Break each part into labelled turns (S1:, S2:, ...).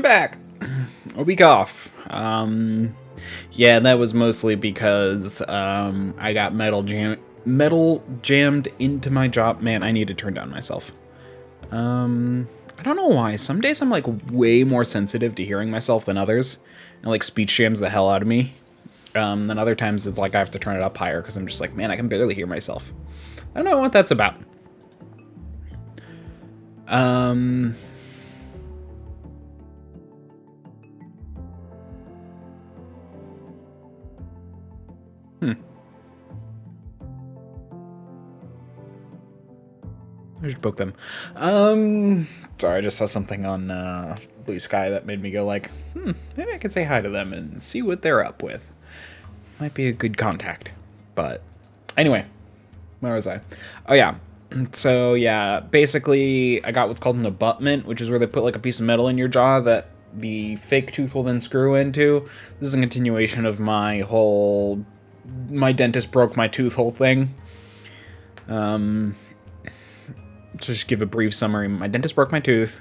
S1: back. A week off. Yeah, that was mostly because I got metal jammed into my jaw. Man, I need to turn down myself. I don't know why. Some days I'm like way more sensitive to hearing myself than others, and like speech jams the hell out of me. Then other times it's like I have to turn it up higher because I'm just like, man, I can barely hear myself. I don't know what that's about. I should book them. Sorry, I just saw something on Blue Sky that made me go like, maybe I could say hi to them and see what they're up with. Might be a good contact. But anyway, where was I? Oh yeah. So yeah, basically I got what's called an abutment, which is where they put like a piece of metal in your jaw that the fake tooth will then screw into. This is a continuation of my dentist broke my tooth whole thing. To just give a brief summary, my dentist broke my tooth.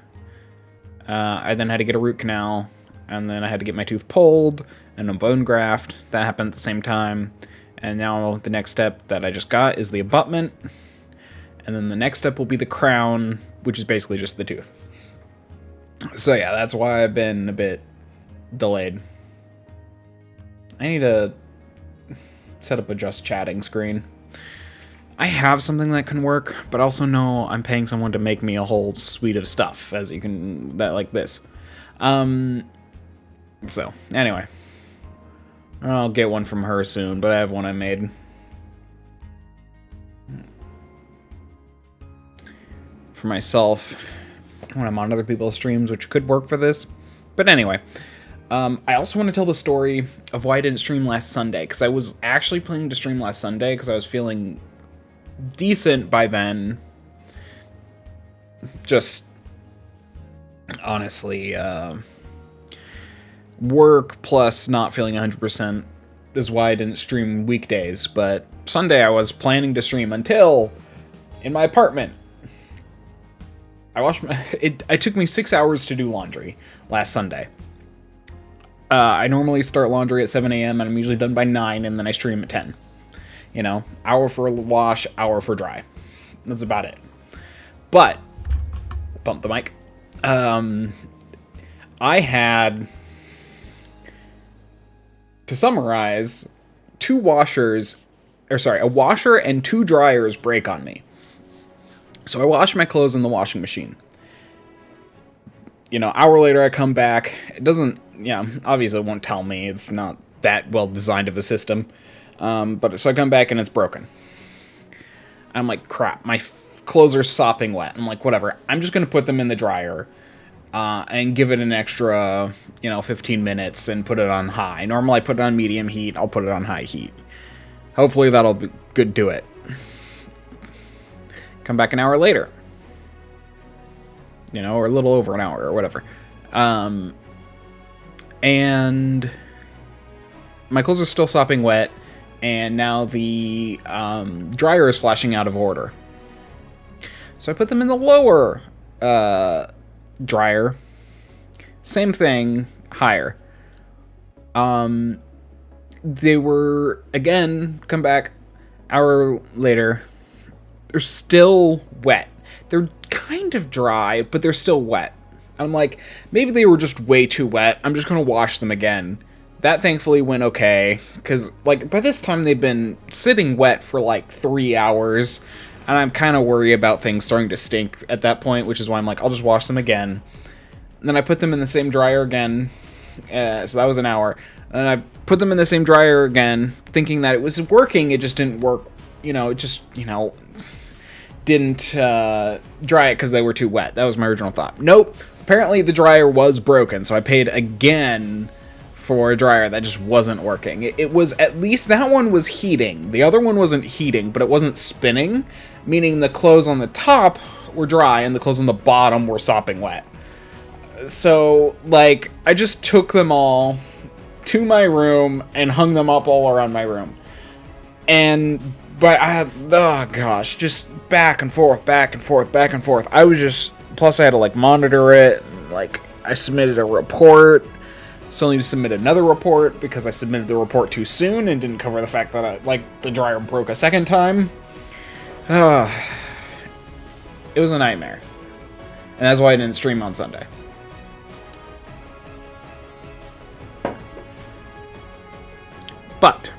S1: I then had to get a root canal, and then I had to get my tooth pulled and a bone graft. That happened at the same time. And now the next step that I just got is the abutment. And then the next step will be the crown, which is basically just the tooth. So yeah, that's why I've been a bit delayed. I need to set up a just chatting screen. I have something that can work, but also know I'm paying someone to make me a whole suite of stuff, as you can, like this. So, anyway. I'll get one from her soon, but I have one I made. For myself, when I'm on other people's streams, which could work for this. But anyway. I also want to tell the story of why I didn't stream last Sunday, because I was actually planning to stream last Sunday, because I was feeling decent by then. Just honestly, work plus not feeling 100% is why I didn't stream weekdays. But Sunday I was planning to stream until in my apartment. It took me 6 hours to do laundry last Sunday. I normally start laundry at 7 a.m. and I'm usually done by 9, and then I stream at 10. You know, hour for wash, hour for dry. That's about it. But, bump the mic. I had, to summarize, a washer and 2 dryers break on me. So I wash my clothes in the washing machine. You know, hour later I come back. It doesn't, obviously it won't tell me. It's not that well designed of a system. But so I come back and it's broken. I'm like, crap, my clothes are sopping wet. I'm like, whatever. I'm just going to put them in the dryer, and give it an extra, 15 minutes and put it on high. Normally I put it on medium heat. I'll put it on high heat. Hopefully that'll be good to it. Come back an hour later. Or a little over an hour or whatever. And my clothes are still sopping wet. And now the dryer is flashing out of order. So I put them in the lower dryer. Same thing, higher. They were, again, come back, hour later. They're still wet. They're kind of dry, but they're still wet. I'm like, maybe they were just way too wet. I'm just going to wash them again. That thankfully went okay, because, like, by this time they've been sitting wet for, like, 3 hours, and I'm kind of worried about things starting to stink at that point, which is why I'm like, I'll just wash them again. And then I put them in the same dryer again, so that was an hour. And then I put them in the same dryer again, thinking that it was working, it just didn't work, didn't dry it because they were too wet. That was my original thought. Nope, apparently the dryer was broken, so I paid again for a dryer that just wasn't working. It was, at least that one was heating. The other one wasn't heating, but it wasn't spinning, meaning the clothes on the top were dry and the clothes on the bottom were sopping wet. So, like, I just took them all to my room and hung them up all around my room. But I had, oh gosh, just back and forth, back and forth, back and forth. I was just, plus I had to, like, monitor it, and, like, I submitted a report. Still need to submit another report because I submitted the report too soon and didn't cover the fact that the dryer broke a second time. It was a nightmare. And that's why I didn't stream on Sunday. But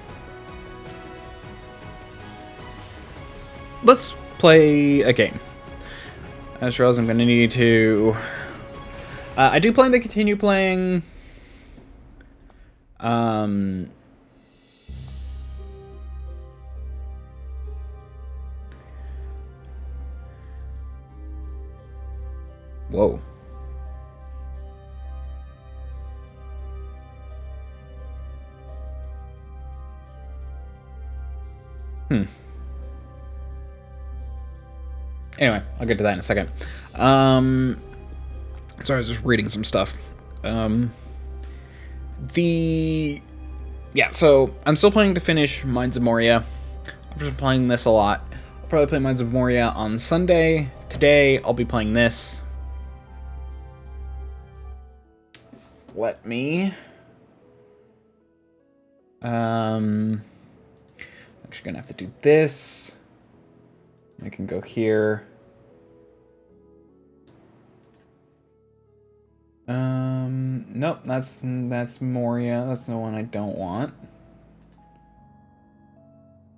S1: let's play a game. I just realized I'm going to need to... I do plan to continue playing... Whoa. Anyway, I'll get to that in a second. Sorry, I was just reading some stuff. Yeah, so I'm still planning to finish Mines of Moria. I've just been playing this a lot. I'll probably play Mines of Moria on Sunday. Today, I'll be playing this. Let me... I'm actually gonna have to do this. I can go here. Nope, that's Moria. That's the one I don't want.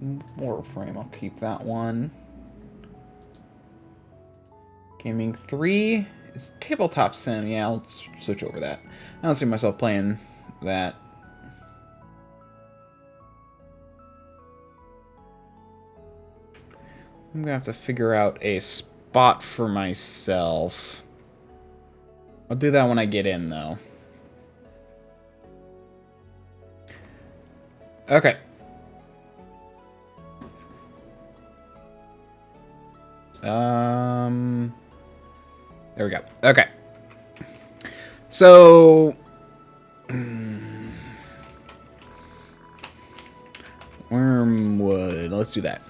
S1: Warframe, I'll keep that one. Gaming 3 is tabletop sim. Yeah, I'll switch over that. I don't see myself playing that. I'm gonna have to figure out a spot for myself. I'll do that when I get in, though. Okay. There we go. Okay. So... Wormwood. Let's do that.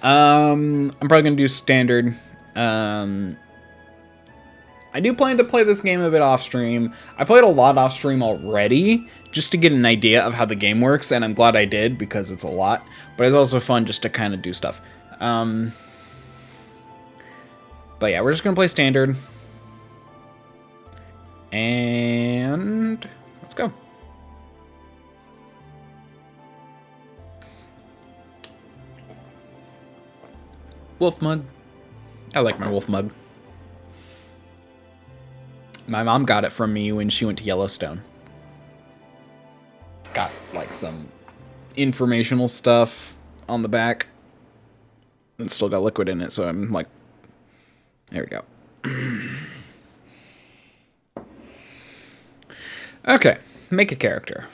S1: I'm probably gonna do standard. I do plan to play this game a bit off stream. I played a lot off stream already, just to get an idea of how the game works, and I'm glad I did, because it's a lot. But it's also fun just to kind of do stuff. But yeah, we're just gonna play standard. And let's go. Wolf mug. I like my wolf mug. My mom got it from me when she went to Yellowstone. It's got like some informational stuff on the back. It's still got liquid in it, so I'm like, there we go. Okay, make a character.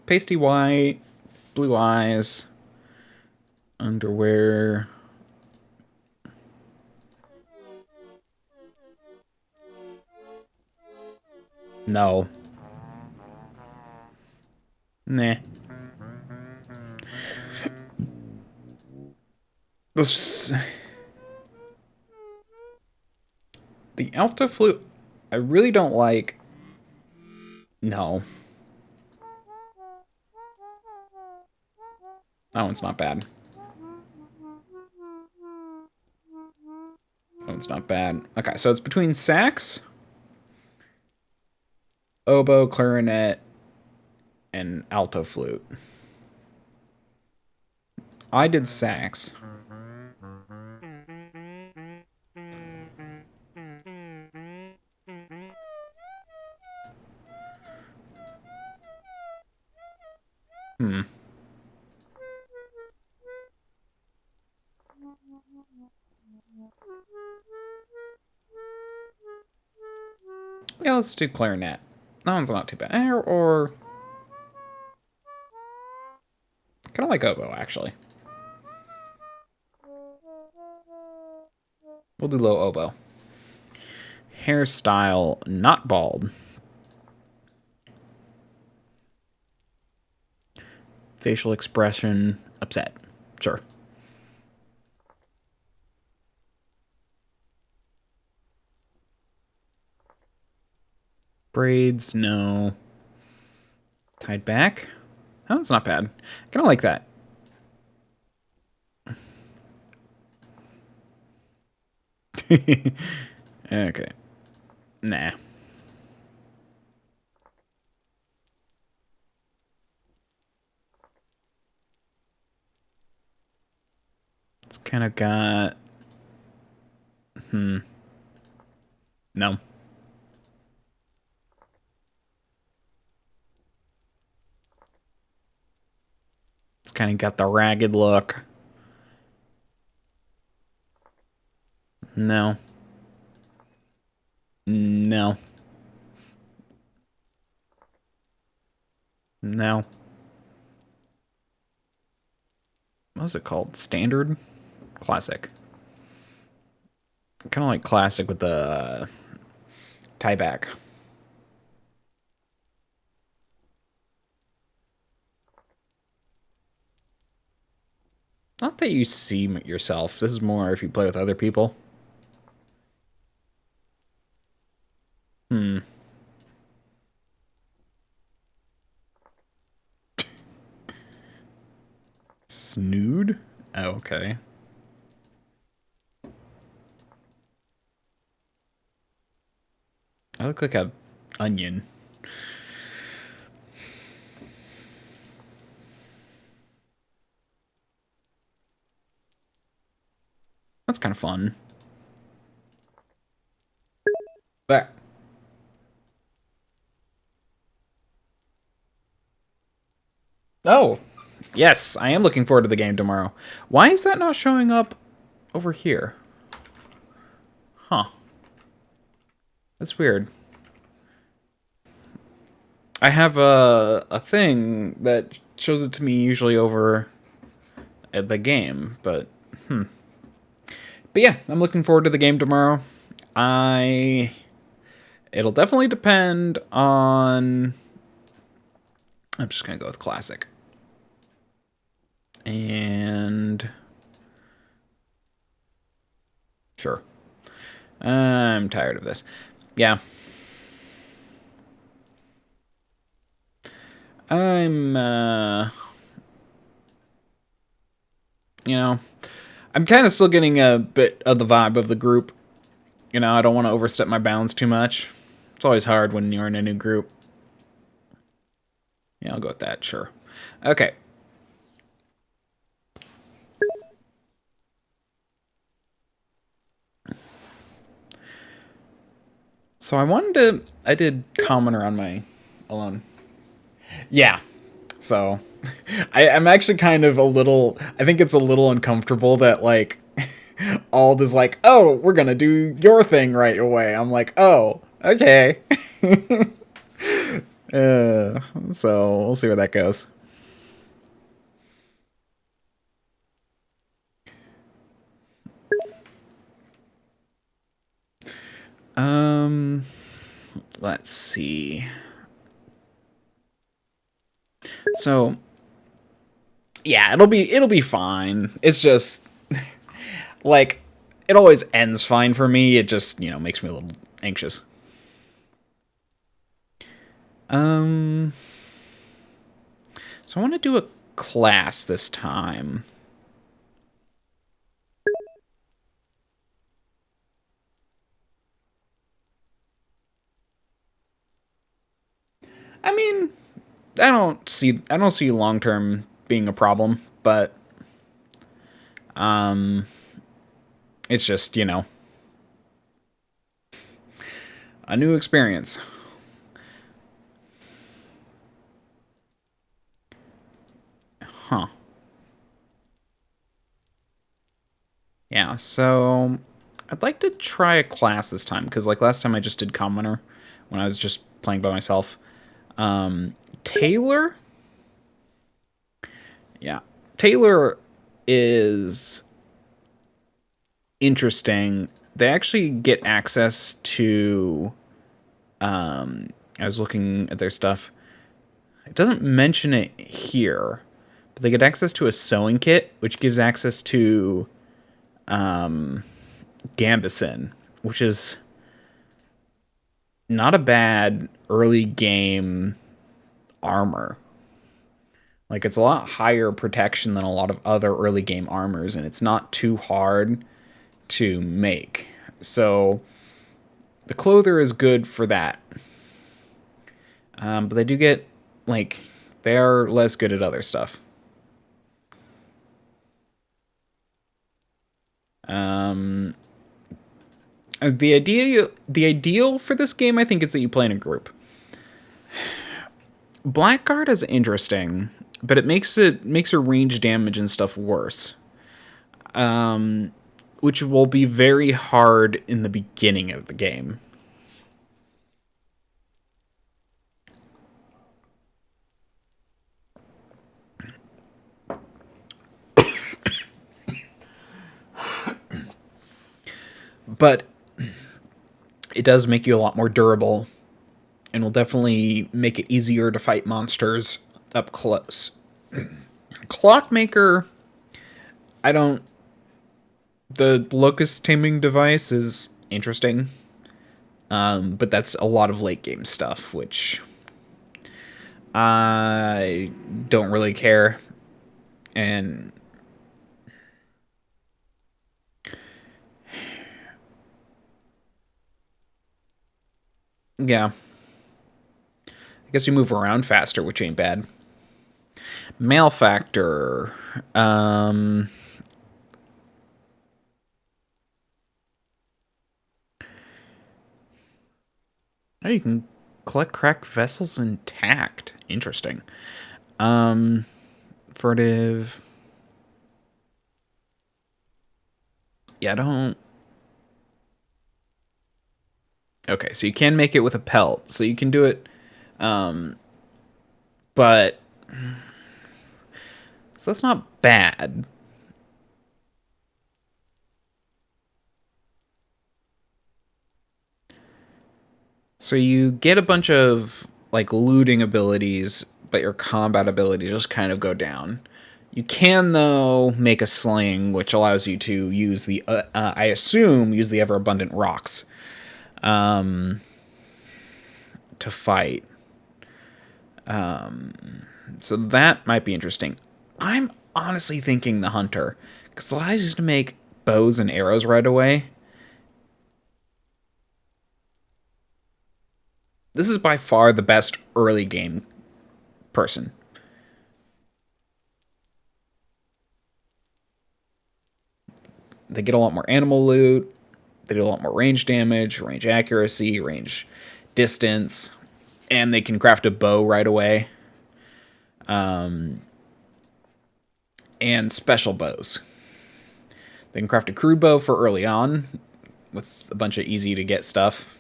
S1: Pasty white, blue eyes, underwear. No. Nah. This the Alta flute. I really don't like. No. That one's not bad. That one's not bad. Okay, so it's between sax, oboe, clarinet, and alto flute. I did sax. Yeah, let's do clarinet. That one's not too bad. Or kind of like oboe, actually. We'll do low oboe. Hairstyle, not bald. Facial expression, upset. Sure. Braids, no. Tied back. Oh, that's not bad. I kind of like that. Okay. Nah. It's kind of got... No. It's kind of got the ragged look. No. No. No. What was it called? Standard? Classic. Kind of like classic with the tie back. Not that you see yourself. This is more if you play with other people. Snood? Oh, okay. I look like a onion. That's kind of fun. But oh, yes, I am looking forward to the game tomorrow. Why is that not showing up over here? Huh. That's weird. I have a thing that shows it to me usually over at the game, but But yeah, I'm looking forward to the game tomorrow. It'll definitely depend on... I'm just gonna go with classic. And... Sure. I'm tired of this. Yeah. I'm, you know, I'm kind of still getting a bit of the vibe of the group. You know, I don't want to overstep my bounds too much. It's always hard when you're in a new group. Yeah, I'll go with that, sure. Okay. So I did commoner on my alone. Yeah. So I'm actually kind of a little, I think it's a little uncomfortable that like Ald is like, oh, we're gonna do your thing right away. I'm like, oh, okay. So we'll see where that goes. Let's see. So yeah, it'll be fine. It's just like it always ends fine for me. It just, you know, makes me a little anxious. So I want to do a class this time. I mean, I don't see long term being a problem, but it's just, you know, a new experience. Huh. Yeah, so I'd like to try a class this time, because like last time I just did commoner when I was just playing by myself. Taylor? Yeah. Taylor is interesting they actually get access to, I was looking at their stuff. It doesn't mention it here, but they get access to a sewing kit, which gives access to Gambison, which is not a bad early game armor. Like, it's a lot higher protection than a lot of other early game armors, and it's not too hard to make. So, the clother is good for that. But they do get, like, they are less good at other stuff. The ideal for this game, I think, is that you play in a group. Blackguard is interesting, but it makes her range damage and stuff worse. Which will be very hard in the beginning of the game. But it does make you a lot more durable, and will definitely make it easier to fight monsters up close. Clockmaker, the locust taming device is interesting, but that's a lot of late game stuff, which I don't really care. And yeah, I guess you move around faster, which ain't bad. Malefactor. Oh, you can collect cracked vessels intact. Interesting. Furtive. Yeah, I don't... Okay, so you can make it with a pelt. So you can do it. But... So that's not bad. So you get a bunch of, like, looting abilities, but your combat abilities just kind of go down. You can, though, make a sling, which allows you to use the, I assume, use the ever-abundant rocks to fight. So that might be interesting. I'm honestly thinking the hunter, because it allows you to make bows and arrows right away. This is by far the best early game person. They get a lot more animal loot. They do a lot more range damage, range accuracy, range distance, and they can craft a bow right away. And special bows. They can craft a crude bow for early on with a bunch of easy to get stuff.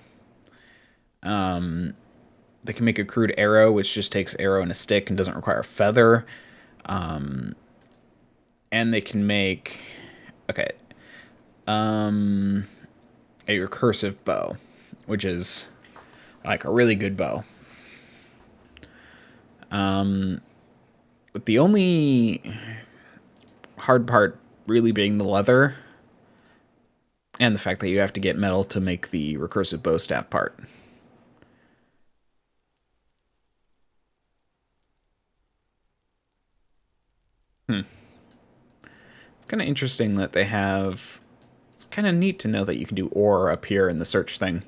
S1: They can make a crude arrow, which just takes arrow and a stick and doesn't require a feather. And they can make... Okay. A recursive bow, which is like a really good bow. But the only hard part really being the leather and the fact that you have to get metal to make the recursive bow staff part. It's kind of interesting that they have... It's kind of neat to know that you can do ore up here in the search thing.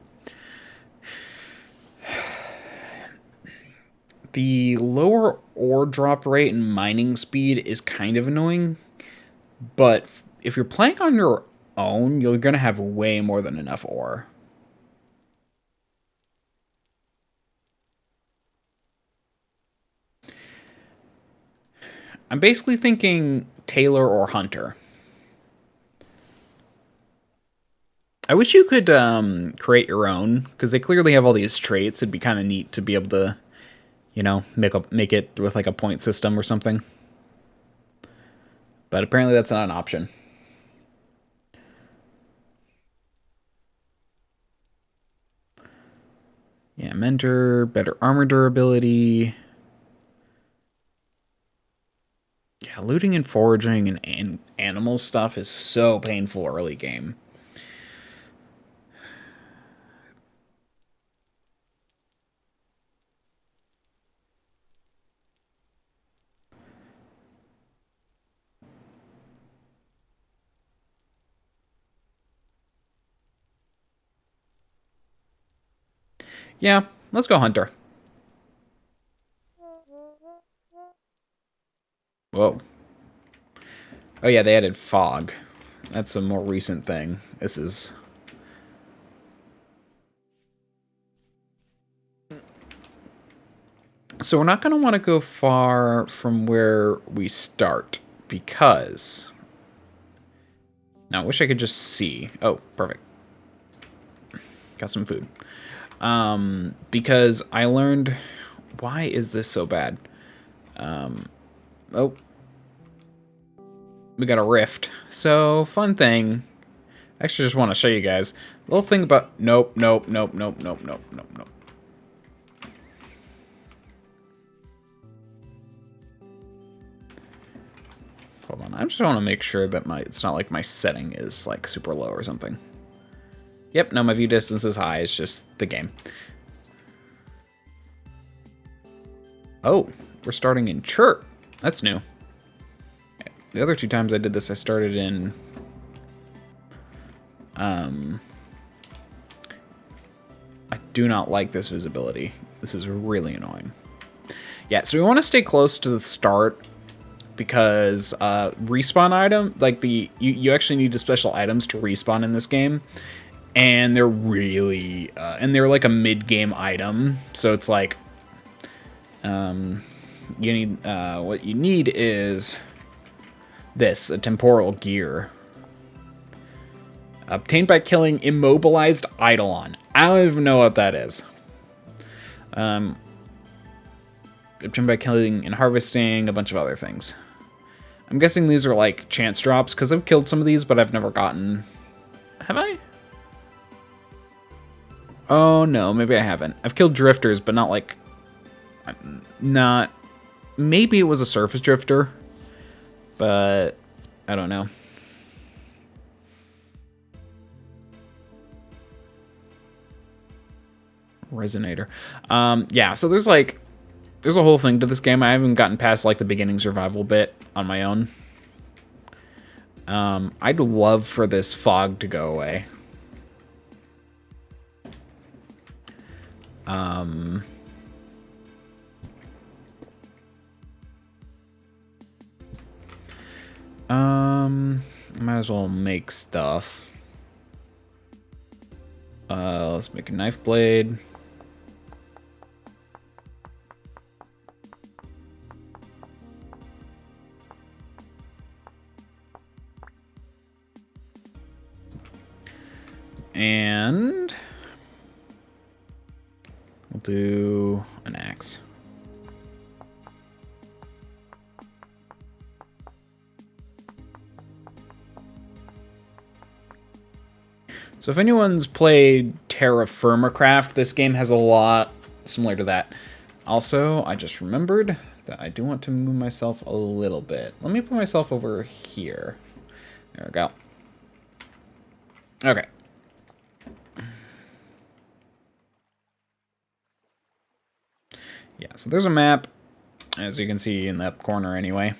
S1: The lower ore drop rate and mining speed is kind of annoying, but if you're playing on your own, you're going to have way more than enough ore. I'm basically thinking Tailor or Hunter. I wish you could create your own, because they clearly have all these traits. It'd be kind of neat to be able to, you know, make it with like a point system or something. But apparently that's not an option. Yeah, mentor, better armor durability. Yeah, looting and foraging and animal stuff is so painful early game. Yeah, let's go hunter. Whoa. Oh yeah, they added fog. That's a more recent thing. This is... So we're not going to want to go far from where we start, because... Now, I wish I could just see. Oh, perfect. Got some food. Because I learned... Why is this so bad? Oh. We got a rift. So, fun thing. Actually, just want to show you guys. Little thing about... Nope, nope, nope, nope, nope, nope, nope, nope. Hold on, I just want to make sure that it's not like my setting is like super low or something. Yep, no, my view distance is high, it's just the game. Oh, we're starting in chirp. That's new. The other 2 times I did this, I started in... I do not like this visibility. This is really annoying. Yeah, so we want to stay close to the start, because respawn item, like you actually need special items to respawn in this game, and they're really and they're like a mid-game item, so it's like you need what you need is this, a temporal gear obtained by killing immobilized eidolon. I don't even know what that is. Obtained by killing and harvesting a bunch of other things. I'm guessing these are like chance drops, because I've killed some of these, but I've never gotten... Have I? Oh, no, maybe I haven't. I've killed drifters, but not like... Not... Maybe it was a surface drifter, but I don't know. Resonator. Yeah, so there's like... There's a whole thing to this game. I haven't gotten past like the beginning survival bit on my own. I'd love for this fog to go away. Might as well make stuff. Let's make a knife blade. And we'll do an axe. So if anyone's played Terra Firma Craft, this game has a lot similar to that. Also, I just remembered that I do want to move myself a little bit. Let me put myself over here. There we go. Okay. Yeah, so there's a map, as you can see in that corner anyway.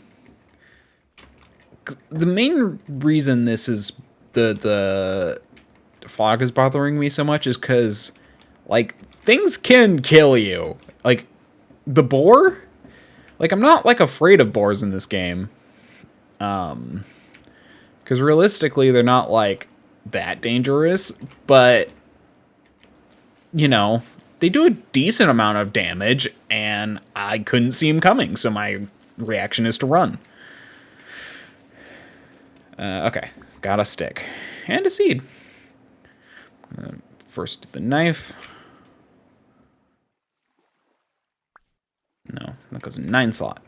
S1: The main reason this is the fog is bothering me so much is because, like, things can kill you. Like, the boar? Like, I'm not, like, afraid of boars in this game. Because realistically, they're not, like, that dangerous. But, you know, they do a decent amount of damage, and I couldn't see them coming, so my reaction is to run. Okay, got a stick. And a seed. First the knife. No, that goes in 9 slot.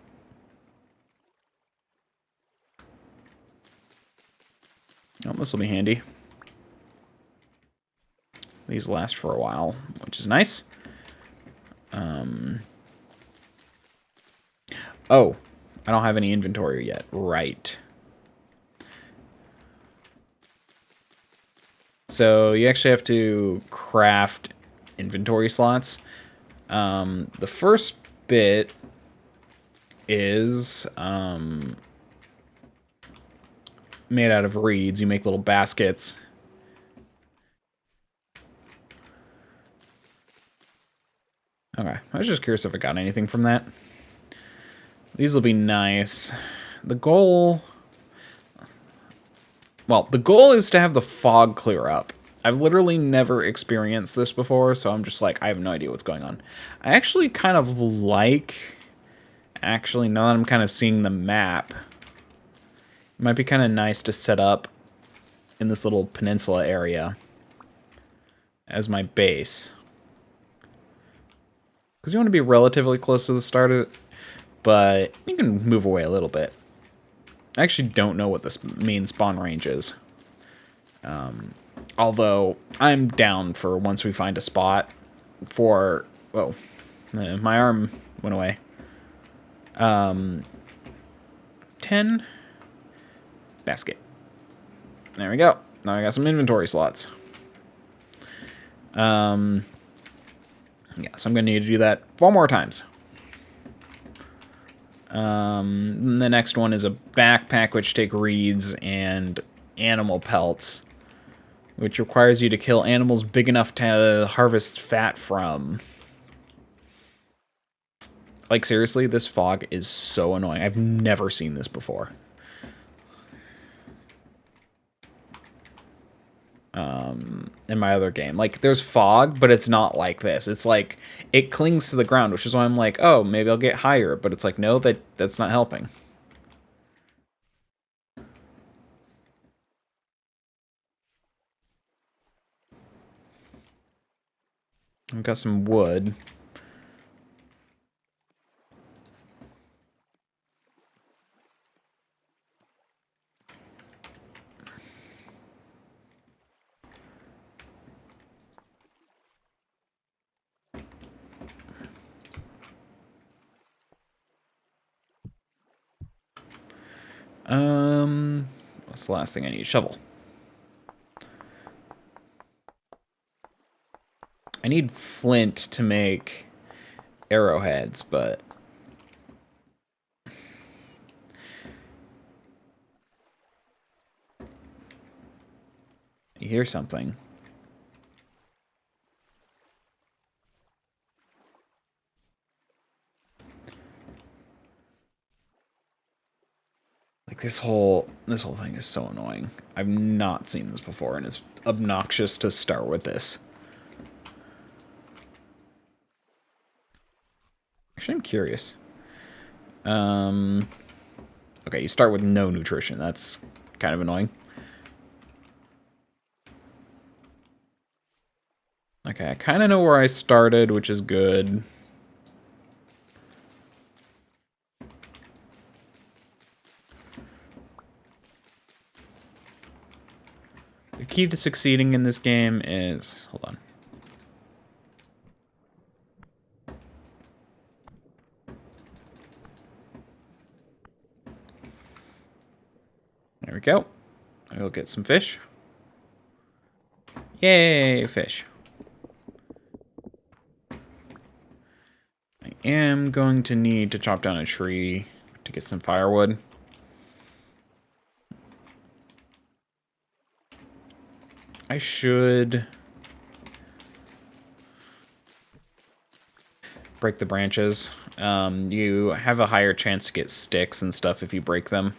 S1: Oh, this will be handy. These last for a while, which is nice. Oh, I don't have any inventory yet. Right. So you actually have to craft inventory slots. The first bit is made out of reeds. You make little baskets. Okay, I was just curious if I got anything from that. These will be nice. The goal... Well, the goal is to have the fog clear up. I've literally never experienced this before, so I'm just like, I have no idea what's going on. I actually kind of like... Actually, now that I'm kind of seeing the map, it might be kind of nice to set up in this little peninsula area as my base. Because you want to be relatively close to the start of it, but you can move away a little bit. I actually don't know what this main spawn range is. Although, I'm down for once we find a spot for... Whoa. My arm went away. 10. Basket. There we go. Now I got some inventory slots. Yeah, so I'm going to need to do that 4 more times. The next one is a backpack, which take reeds and animal pelts, which requires you to kill animals big enough to harvest fat from. Like, seriously, this fog is so annoying. I've never seen this before. In my other game. Like, there's fog, but it's not like this. It's like, it clings to the ground, which is why I'm like, oh, maybe I'll get higher. But it's like, no, that's not helping. I've got some wood. What's the last thing I need? Shovel. I need flint to make arrowheads, but... You hear something. Like, this whole thing is so annoying. I've not seen this before, and it's obnoxious to start with this. Actually, I'm curious. Okay, you start with no nutrition. That's kind of annoying. Okay, I kind of know where I started, which is good. The key to succeeding in this game is... Hold on. There we go. I'll get some fish. Yay, fish. I am going to need to chop down a tree to get some firewood. I should break the branches. You have a higher chance to get sticks and stuff if you break them.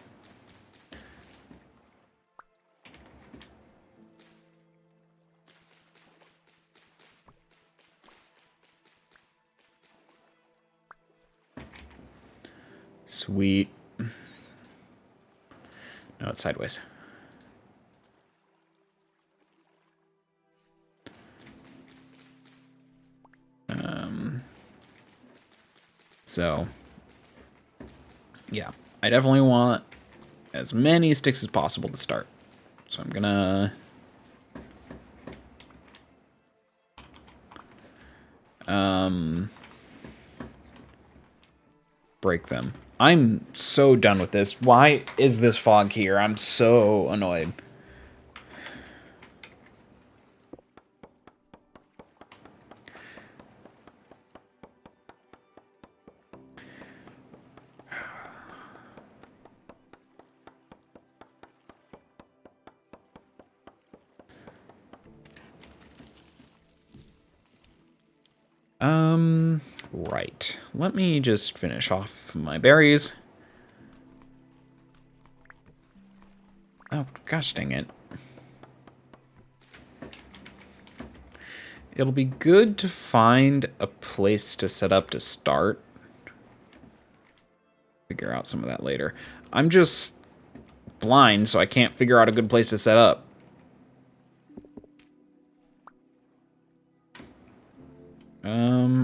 S1: Sweet. No, it's sideways. So, yeah, I definitely want as many sticks as possible to start. So I'm gonna... break them. I'm so done with this. Why is this fog here? I'm so annoyed. Right. Let me just finish off my berries. Oh, gosh dang it. It'll be good to find a place to set up to start. Figure out some of that later. I'm just blind, so I can't figure out a good place to set up.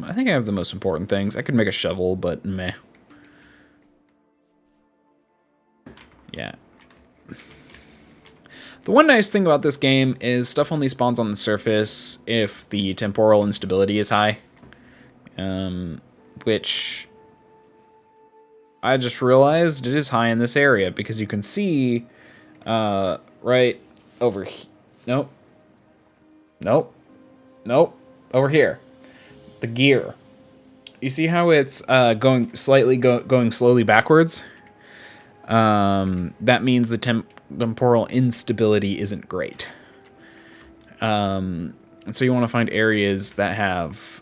S1: I think I have the most important things. I could make a shovel, but meh. Yeah. The one nice thing about this game is stuff only spawns on the surface if the temporal instability is high. Which I just realized it is high in this area because you can see right over here. Nope. Nope. Nope. Over here. The gear. You see how it's going slowly backwards? That means the temporal instability isn't great. And so you want to find areas that have...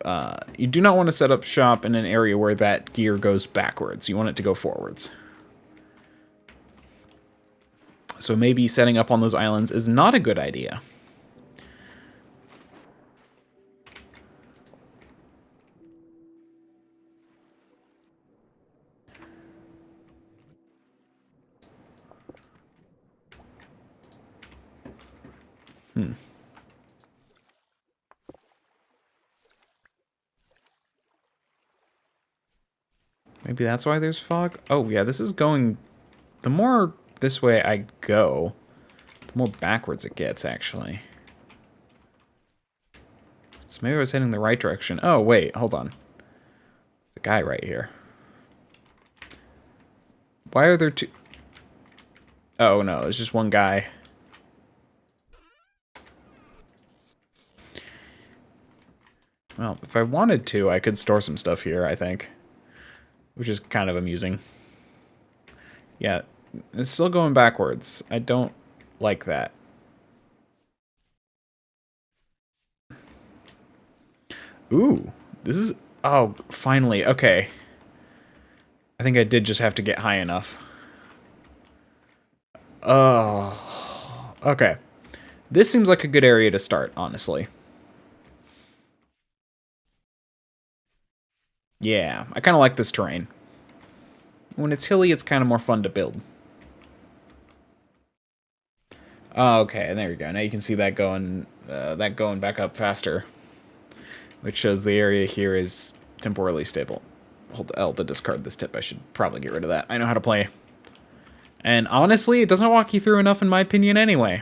S1: you do not want to set up shop in an area where that gear goes backwards. You want it to go forwards. So maybe setting up on those islands is not a good idea. Maybe that's why there's fog? Oh, yeah, this is going... The more this way I go, the more backwards it gets, actually. So maybe I was heading the right direction. Oh, wait, hold on. There's a guy right here. Why are there two... Oh, no, it's just one guy. Well, if I wanted to, I could store some stuff here, I think. Which is kind of amusing. Yeah, it's still going backwards. I don't like that. Ooh, this is... Oh, finally, okay. I think I did just have to get high enough. Oh, okay. This seems like a good area to start, honestly. Yeah, I kind of like this terrain. When it's hilly, it's kind of more fun to build. Oh, okay, there you go. Now you can see that going back up faster, which shows the area here is temporally stable. Hold L to discard this tip. I should probably get rid of that. I know how to play. And honestly, it doesn't walk you through enough, in my opinion, anyway.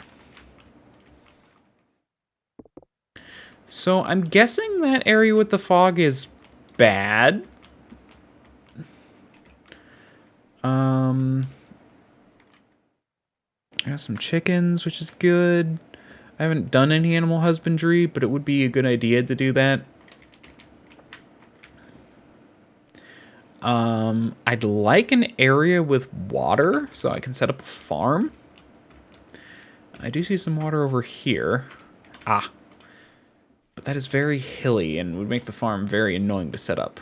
S1: So I'm guessing that area with the fog is bad. I got some chickens, which is good. I haven't done any animal husbandry, but it would be a good idea to do that. I'd like an area with water, so I can set up a farm. I do see some water over here. Ah. But that is very hilly and would make the farm very annoying to set up.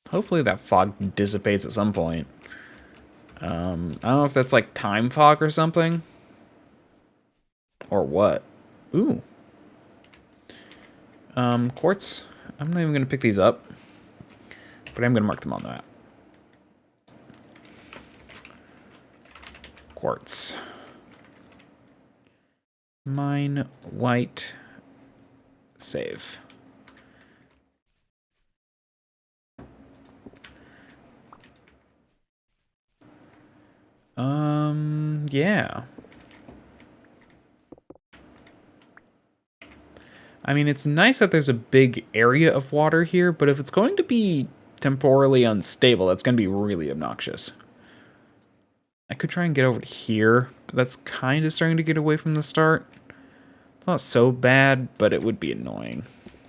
S1: Hopefully that fog dissipates at some point. I don't know if that's like time fog or something. Or what? Ooh. Quartz. I'm not even going to pick these up. But I'm going to mark them on the map. Quartz. Mine, white, save. Yeah. I mean, it's nice that there's a big area of water here, but if it's going to be temporally unstable, that's going to be really obnoxious. I could try and get over to here, but that's kind of starting to get away from the start. It's not so bad, but it would be annoying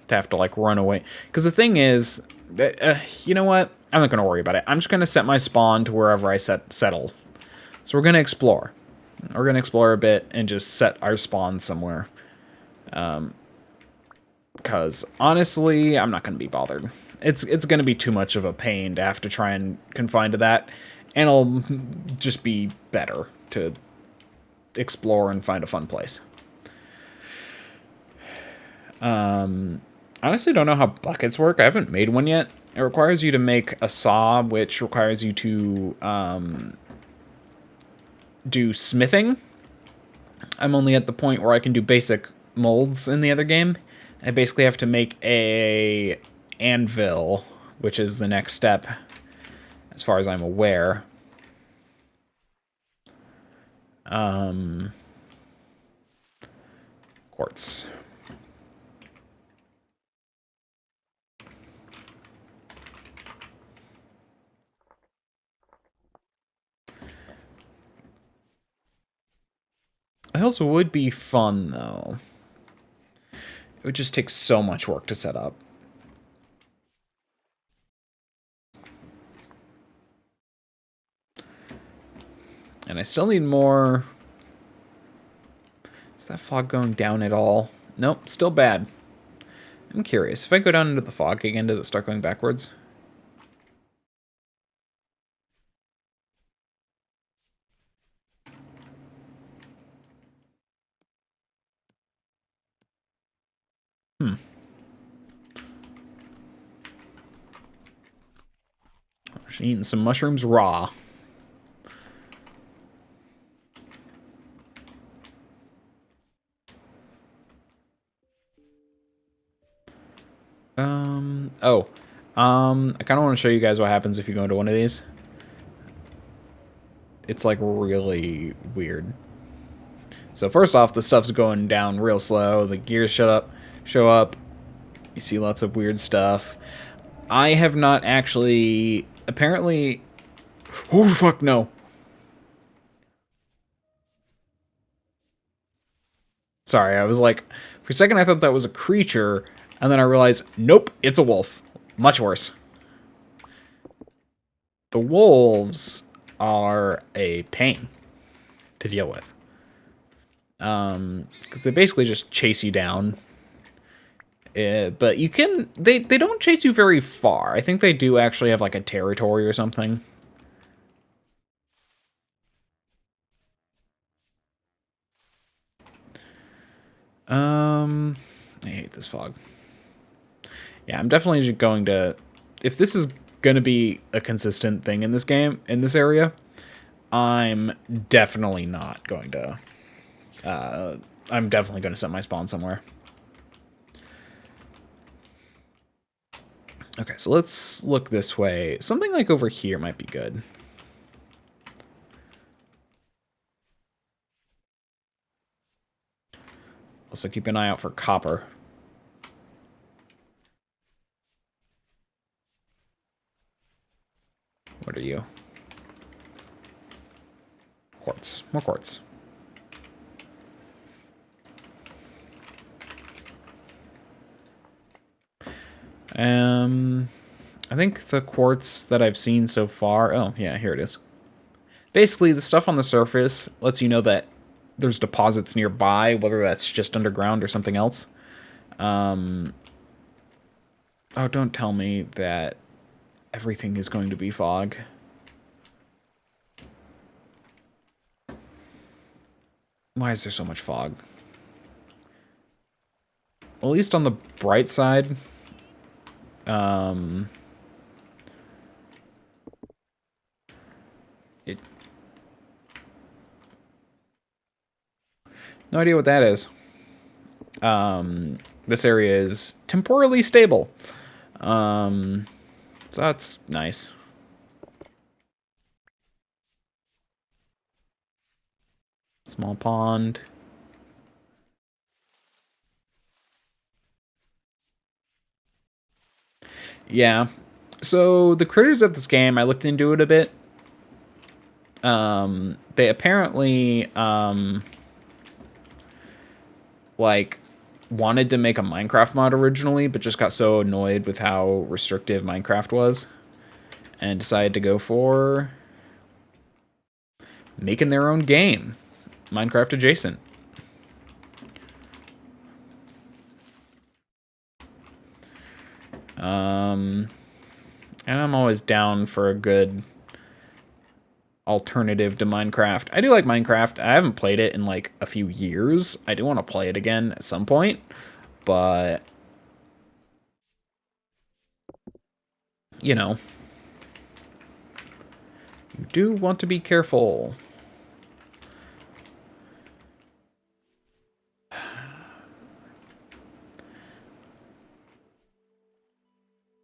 S1: to have to, like, run away. Because the thing is, you know what? I'm not going to worry about it. I'm just going to set my spawn to wherever I settle. So we're going to explore. We're going to explore a bit and just set our spawn somewhere. Because, honestly, I'm not going to be bothered. It's going to be too much of a pain to have to try and confine to that. And it'll just be better to explore and find a fun place. Honestly don't know how buckets work. I haven't made one yet. It requires you to make a saw, which requires you to do smithing. I'm only at the point where I can do basic molds in the other game. I basically have to make a anvil, which is the next step, as far as I'm aware. Quartz. It also would be fun, though. It would just take so much work to set up. And I still need more. Is that fog going down at all? Nope, still bad. I'm curious. If I go down into the fog again, does it start going backwards? Just eating some mushrooms raw. I kind of want to show you guys what happens if you go into one of these. It's like really weird. So first off, the stuff's going down real slow. The gears show up. You see lots of weird stuff. I have not actually, apparently, oh fuck no. Sorry, I was like, for a second I thought that was a creature, and then I realized, nope, it's a wolf. Much worse. The wolves are a pain to deal with. Because they basically just chase you down. But you can, they don't chase you very far. I think they do actually have like a territory or something. I hate this fog. Yeah, I'm definitely going to, if this is going to be a consistent thing in this game, in this area, I'm definitely not going to, I'm definitely going to set my spawn somewhere. Okay, so let's look this way. Something like over here might be good. Also keep an eye out for copper. What are you? Quartz. More quartz. I think the quartz that I've seen so far... Oh, yeah, here it is. Basically, the stuff on the surface lets you know that there's deposits nearby, whether that's just underground or something else. Oh, don't tell me that everything is going to be fog. Why is there so much fog? At least on the bright side, it... No idea what that is. This area is temporally stable. So that's nice. Small pond. Yeah. So the creators of this game, I looked into it a bit. They apparently like wanted to make a Minecraft mod originally, but just got so annoyed with how restrictive Minecraft was and decided to go for making their own game, Minecraft adjacent. And I'm always down for a good alternative to Minecraft. I do like Minecraft. I haven't played it in like a few years. I do want to play it again at some point, but you know, you do want to be careful.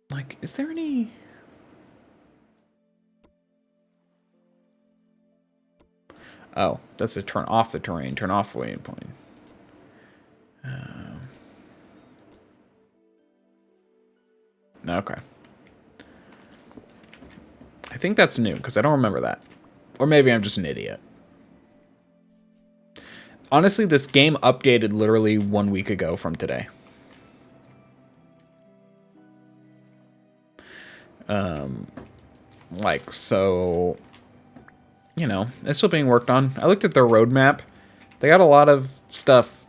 S1: Like, is there any... Oh, that's a turn off the terrain, turn off waypoint. Okay. I think that's new, because I don't remember that. Or maybe I'm just an idiot. Honestly, this game updated literally 1 week ago from today. Like, so... You know, it's still being worked on. I looked at their roadmap. They got a lot of stuff.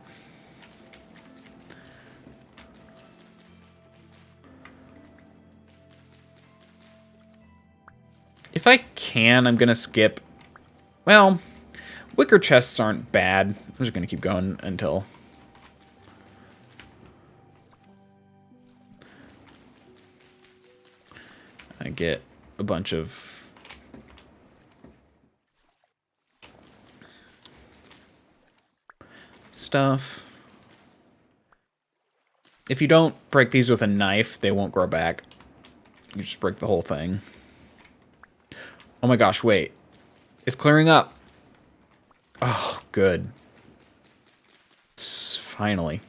S1: If I can, I'm going to skip. Well, wicker chests aren't bad. I'm just going to keep going until... I get a bunch of... stuff. If you don't break these with a knife, they won't grow back. You just break the whole thing. Oh my gosh, wait. It's clearing up. Oh, good. Finally.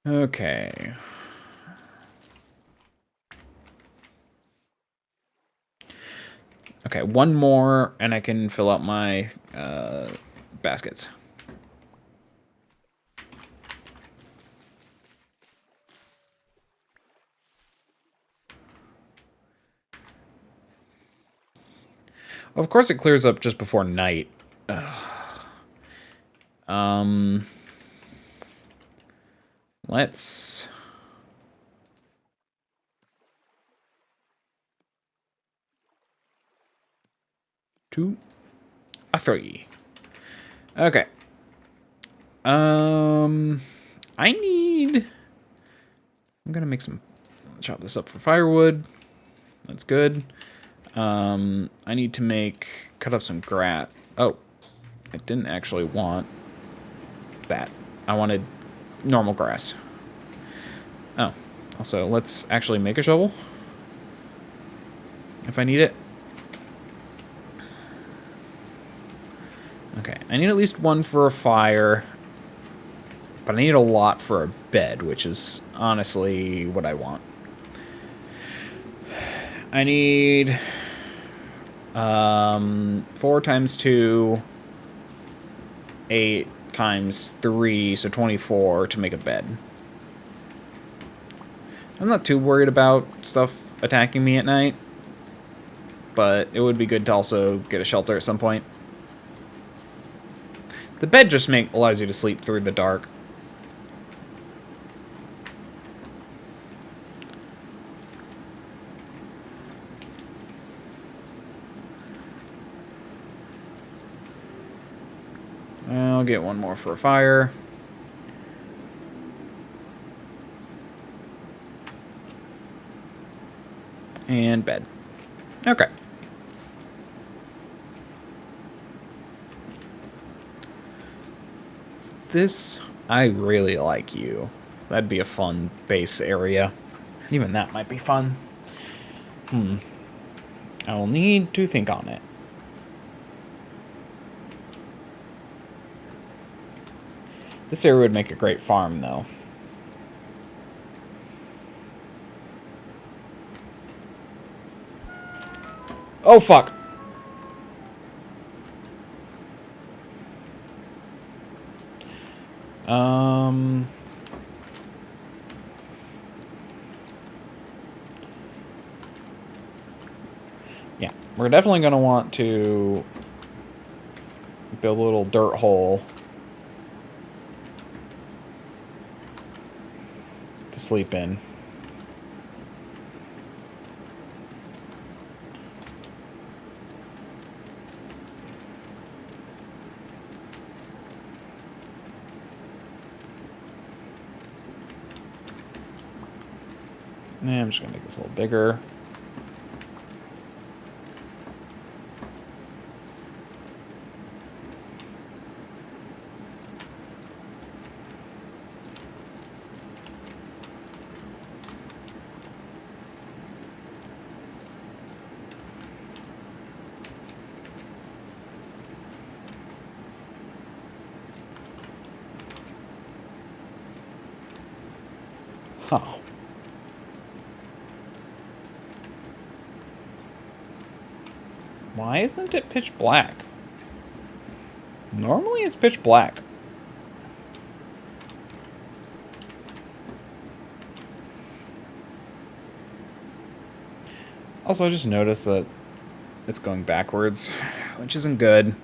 S1: Okay. Okay, one more, and I can fill out my baskets. Of course, it clears up just before night. Let's... a 3. Okay. I need... I'm gonna make some... chop this up for firewood. That's good. I need to cut up some grass. Oh, I didn't actually want that. I wanted normal grass. Oh, also, let's actually make a shovel. If I need it. Okay, I need at least one for a fire. But I need a lot for a bed, which is honestly what I want. I need 4 times 2, 8 times 3, so 24 to make a bed. I'm not too worried about stuff attacking me at night, but it would be good to also get a shelter at some point. The bed just allows you to sleep through the dark. I'll get one more for a fire. And bed. Okay. This I really like you. That'd be a fun base area. Even that might be fun. I will need to think on it. This area would make a great farm, though. Oh, fuck! Yeah, we're definitely going to want to build a little dirt hole to sleep in. Yeah, I'm just going to make this a little bigger. Huh. Why isn't it pitch black? Normally it's pitch black. Also, I just noticed that it's going backwards, which isn't good.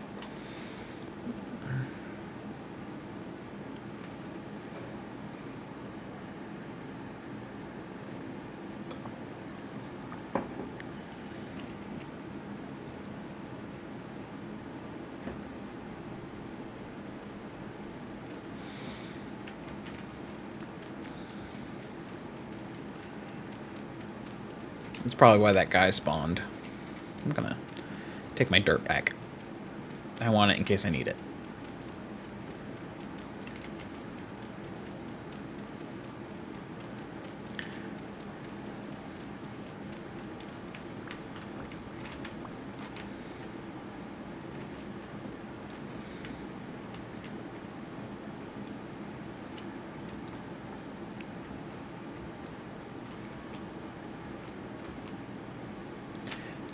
S1: That's probably why that guy spawned. I'm gonna take my dirt back. I want it in case I need it.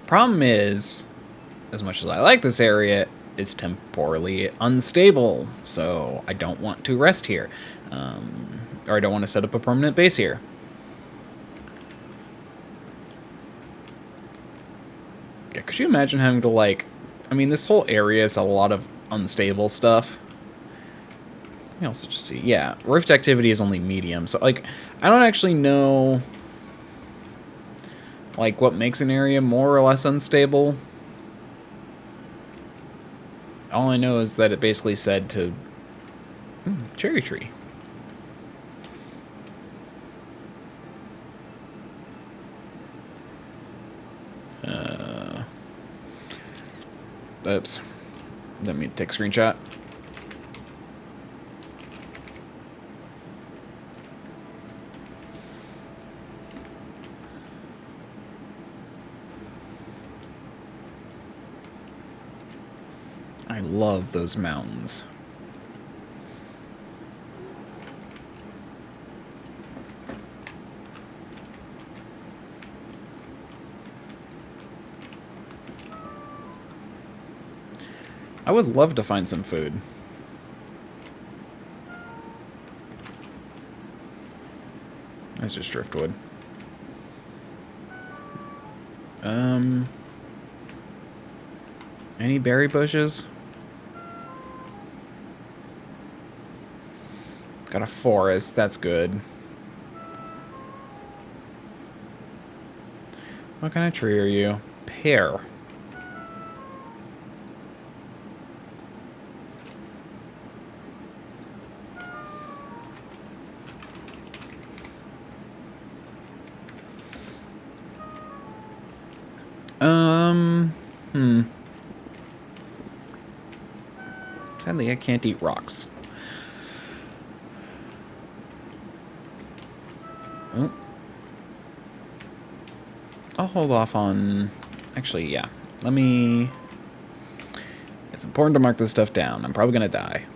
S1: Problem is, as much as I like this area, it's temporally unstable, so I don't want to rest here. Or I don't want to set up a permanent base here. Yeah, could you imagine having to, like... I mean, this whole area is a lot of unstable stuff. Let me also just see. Yeah, rift activity is only medium, so, like, I don't actually know... like, what makes an area more or less unstable. All I know is that it basically said to... cherry tree. Oops. Didn't mean to take a screenshot. I love those mountains. I would love to find some food. That's just driftwood. Any berry bushes? Got a forest, that's good. What kind of tree are you? Pear. Sadly, I can't eat rocks. Oh. I'll hold off on... Actually, yeah. Let me... It's important to mark this stuff down. I'm probably going to die.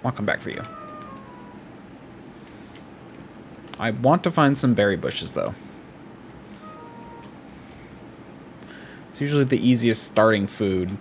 S1: I'll come back for you. I want to find some berry bushes, though. It's usually the easiest starting food.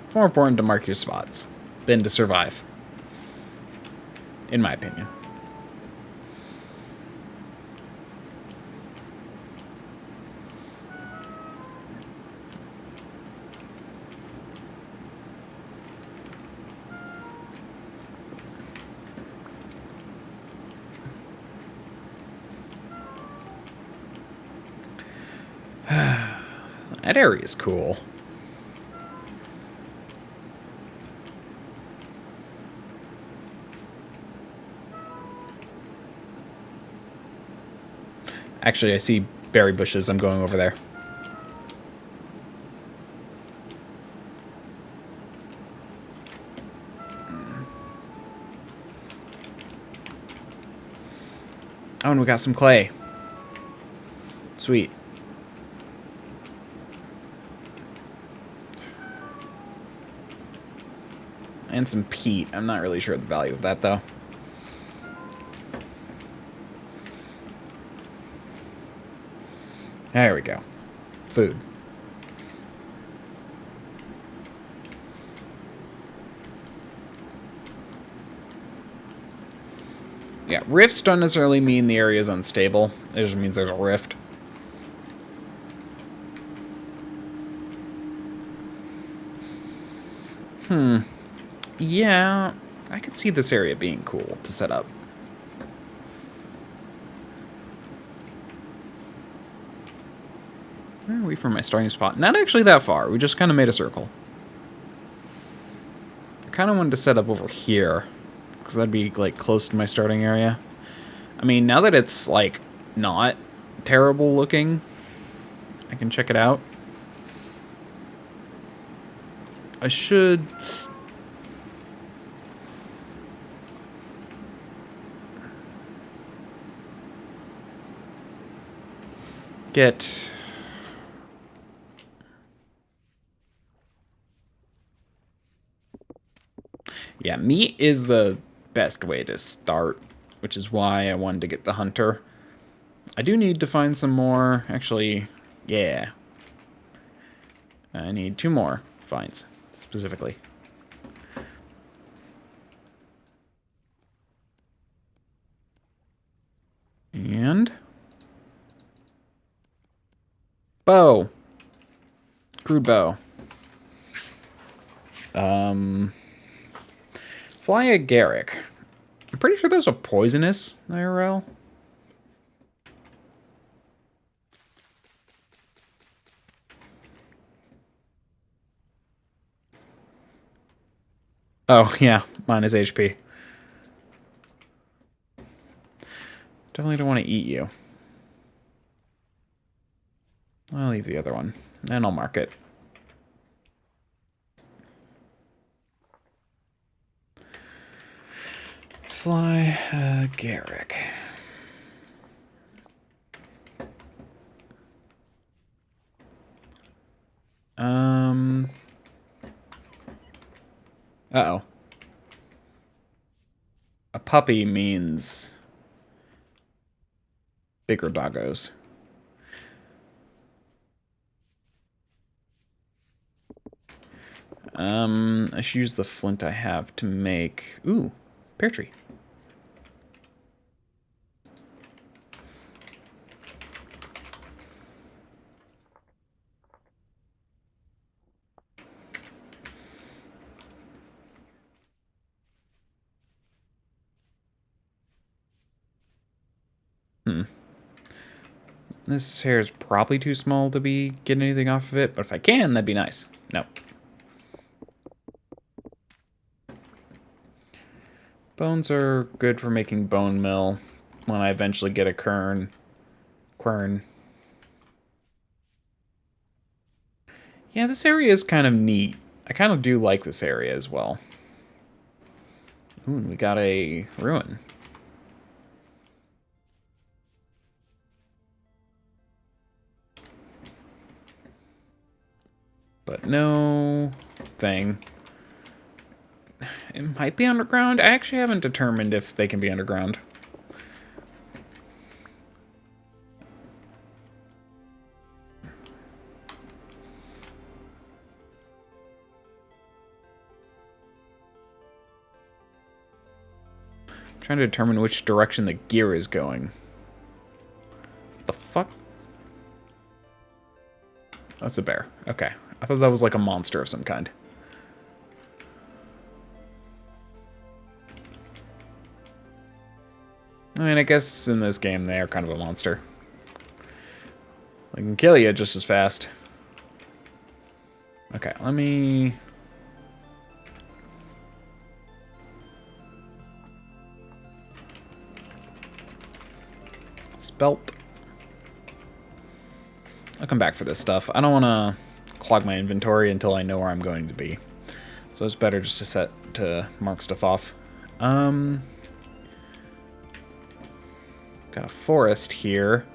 S1: It's more important to mark your spots than to survive. In my opinion. That area is cool. Actually, I see berry bushes. I'm going over there. Oh, and we got some clay. Sweet. And some peat. I'm not really sure the value of that, though. There we go. Food. Yeah, rifts don't necessarily mean the area is unstable. It just means there's a rift. Yeah, I could see this area being cool to set up. Where are we from my starting spot? Not actually that far. We just kind of made a circle. I kind of wanted to set up over here, because that'd be, like, close to my starting area. I mean, now that it's, like, not terrible looking, I can check it out. I should... get... Yeah, meat is the best way to start, which is why I wanted to get the hunter. I do need to find some more, actually, yeah. I need 2 more finds, specifically. And... bow. Crude bow. Fly agaric. I'm pretty sure those are poisonous, IRL. Oh, yeah. Minus HP. Definitely don't want to eat you. I'll leave the other one. And I'll mark it. Fly agaric. Uh-oh. A puppy means bigger doggos. I should use the flint I have to make... Ooh, pear tree. This hair is probably too small to be getting anything off of it, but if I can, that'd be nice. No. Bones are good for making bone meal when I eventually get a quern. Yeah, this area is kind of neat. I kind of do like this area as well. Ooh, and we got a ruin. But no thing. It might be underground. I actually haven't determined if they can be underground. I'm trying to determine which direction the gear is going. What the fuck? That's a bear. Okay. I thought that was like a monster of some kind. I mean, I guess in this game they are kind of a monster. They can kill you just as fast. Okay, let me... Spelt. I'll come back for this stuff. I don't want to clog my inventory until I know where I'm going to be. So it's better just to mark stuff off. Got a forest here.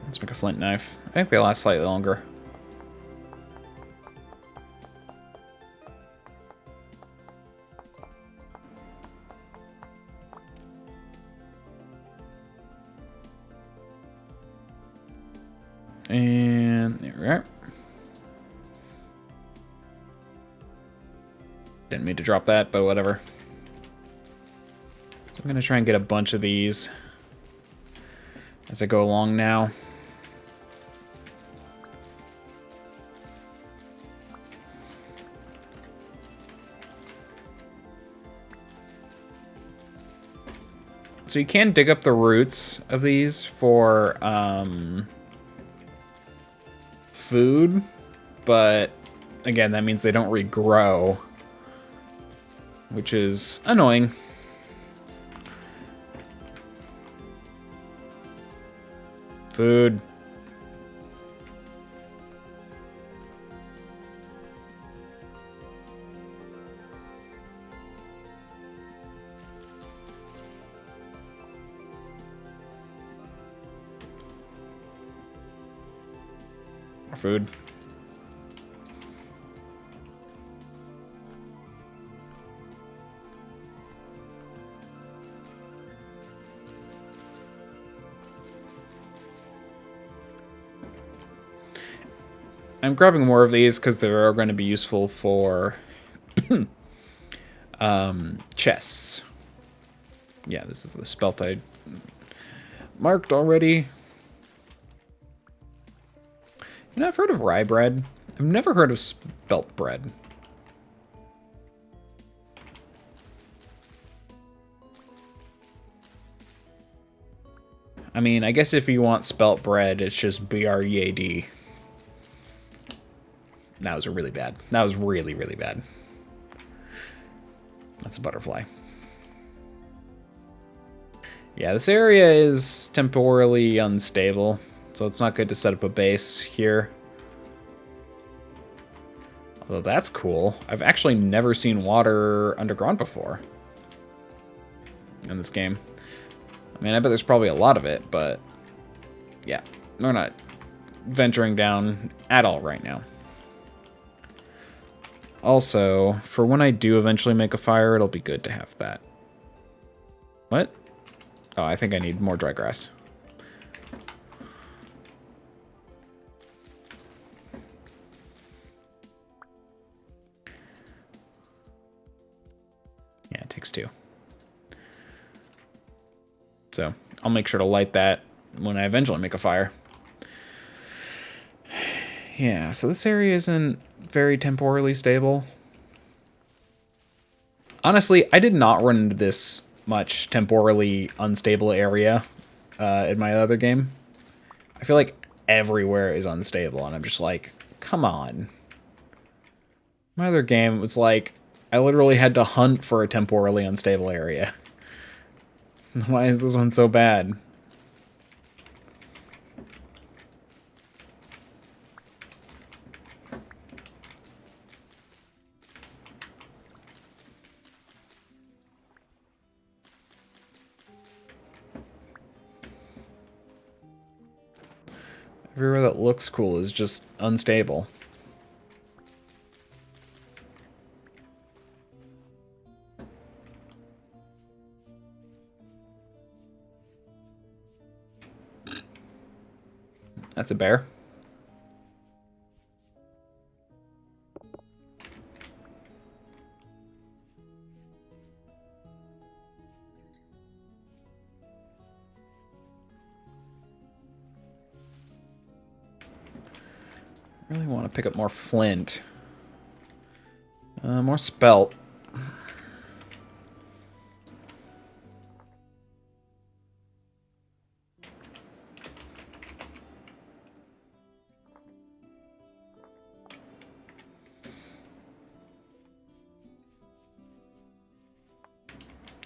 S1: Let's make a flint knife. I think they last slightly longer. And there we are. Didn't mean to drop that, but whatever. So I'm going to try and get a bunch of these as I go along now. So you can dig up the roots of these for food, but again, that means they don't regrow, which is annoying. Food. Food. I'm grabbing more of these because they are going to be useful for chests. Yeah, this is the spelt I marked already. You know, I've heard of rye bread. I've never heard of spelt bread. I mean, I guess if you want spelt bread, it's just B-R-E-A-D. That was really bad. That was really, really bad. That's a butterfly. Yeah, this area is temporarily unstable, so it's not good to set up a base here. Although that's cool. I've actually never seen water underground before in this game. I mean, I bet there's probably a lot of it, but yeah, we're not venturing down at all right now. Also, for when I do eventually make a fire, it'll be good to have that. What? Oh, I think I need more dry grass. Yeah, it takes 2. So I'll make sure to light that when I eventually make a fire. Yeah, so this area isn't very temporally stable. Honestly, I did not run into this much temporally unstable area in my other game. I feel like everywhere is unstable, and I'm just like, come on. My other game was like, I literally had to hunt for a temporally unstable area. Why is this one so bad? Everywhere that looks cool is just unstable. That's a bear. I really want to pick up more flint. More spelt.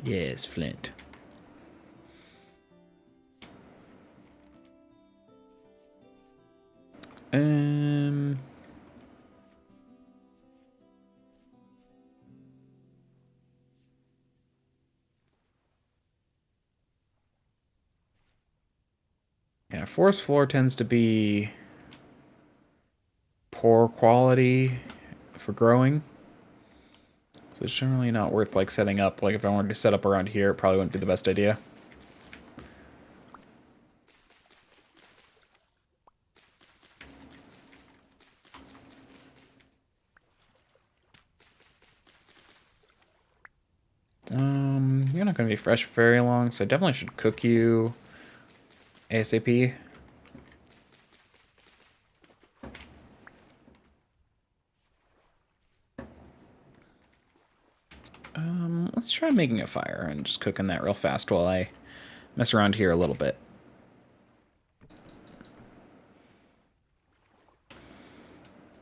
S1: Yes, flint. Yeah, forest floor tends to be poor quality for growing. So it's generally not worth like setting up. Like if I wanted to set up around here, it probably wouldn't be the best idea. You're not going to be fresh for very long, so I definitely should cook you ASAP. Let's try making a fire and just cooking that real fast while I mess around here a little bit.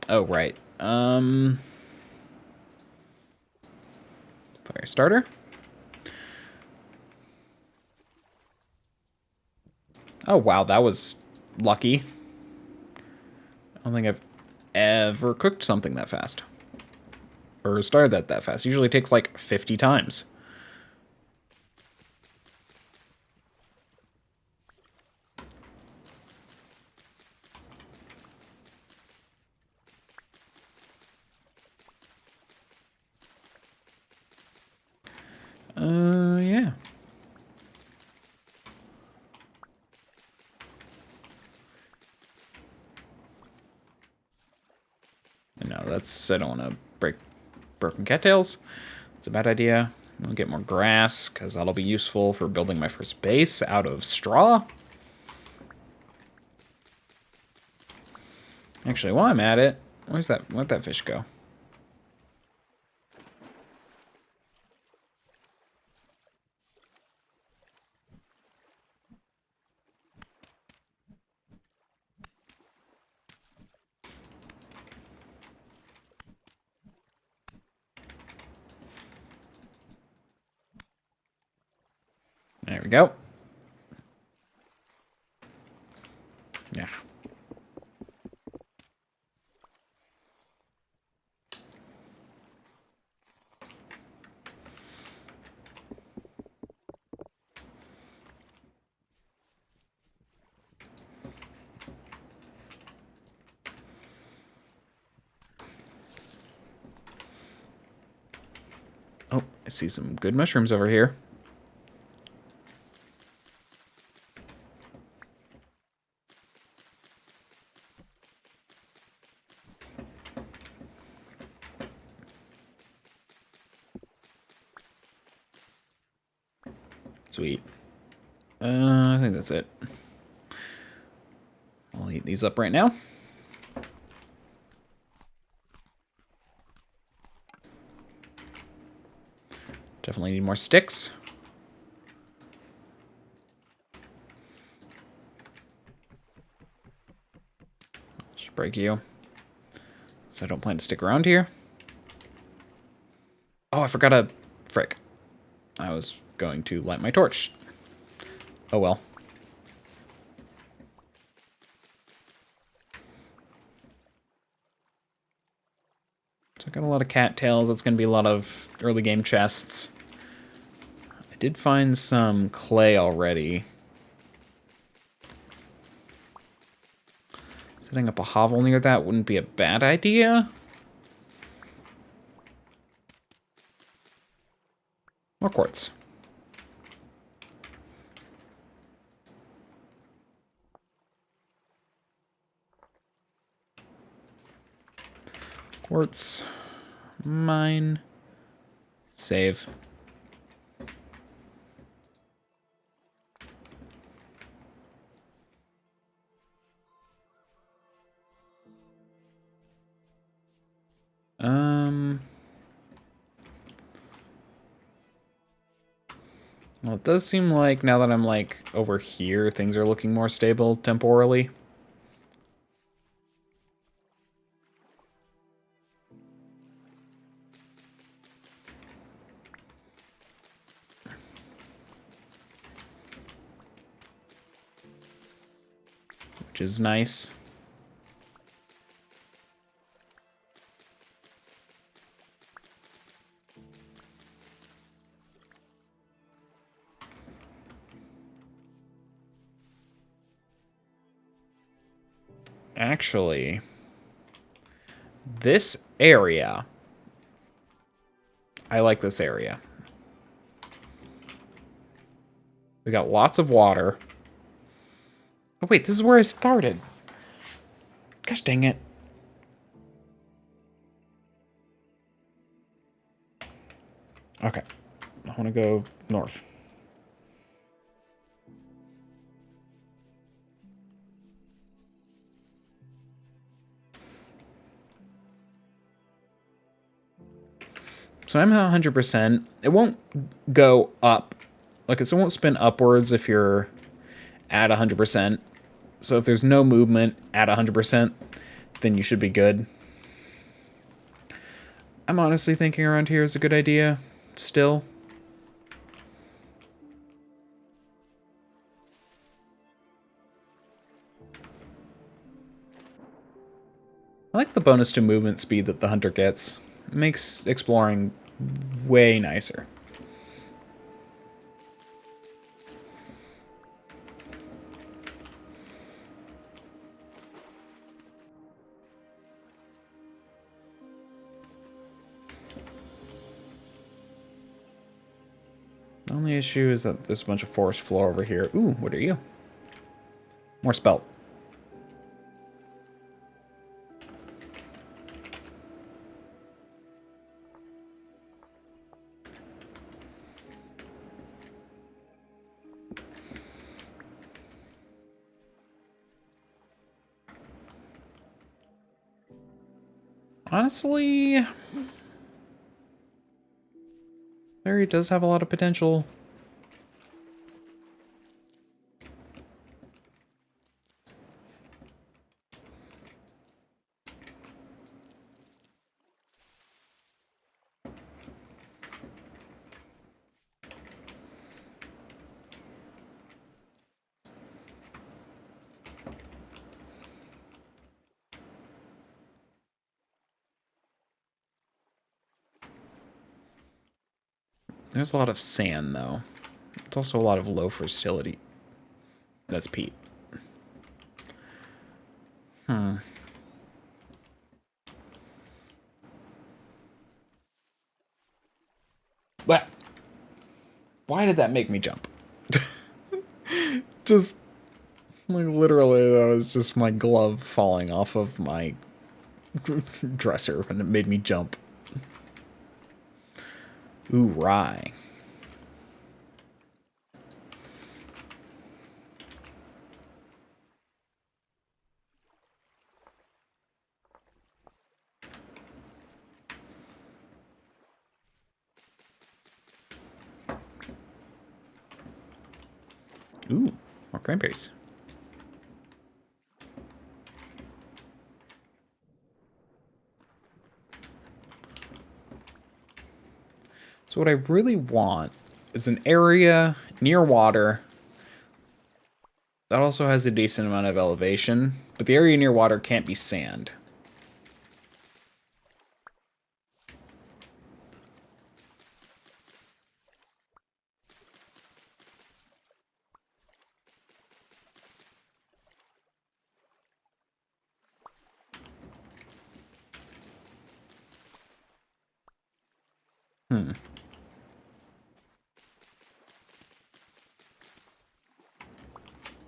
S1: Oh, right. Fire starter. Oh, wow, that was lucky. I don't think I've ever cooked something that fast. Or started that fast. Usually takes like 50 times. Yeah. No, I don't want to break broken cattails. It's a bad idea. I'll get more grass, because that'll be useful for building my first base out of straw. Actually, while I'm at it, where'd that fish go? There we go. Yeah. Oh, I see some good mushrooms over here. Sweet. I think that's it. I'll heat these up right now. Definitely need more sticks. Just break you. So I don't plan to stick around here. Oh, I forgot a... Frick. I was going to light my torch. Oh well. So I got a lot of cattails. That's going to be a lot of early game chests. I did find some clay already. Setting up a hovel near that wouldn't be a bad idea. More quartz. Quartz. Mine. Save. Well, it does seem like now that I'm like over here, things are looking more stable temporally. Which is nice. Actually, this area, I like this area. We got lots of water. Oh wait, this is where I started. Gosh dang it. Okay, I want to go north. So I'm at 100%. It won't go up. Like, it won't spin upwards if you're at 100%. So if there's no movement at 100%, then you should be good. I'm honestly thinking around here is a good idea. Still. I like the bonus to movement speed that the hunter gets. It makes exploring way nicer. The only issue is that there's a bunch of forest floor over here. Ooh, what are you? More spelt. Honestly, Larry does have a lot of potential. There's a lot of sand, though. It's also a lot of low fertility. That's peat. What? Why did that make me jump? Just, like, literally, that was just my glove falling off of my dresser, and it made me jump. Ooh, rye. Ooh, more cranberries. So what I really want is an area near water that also has a decent amount of elevation, but the area near water can't be sand.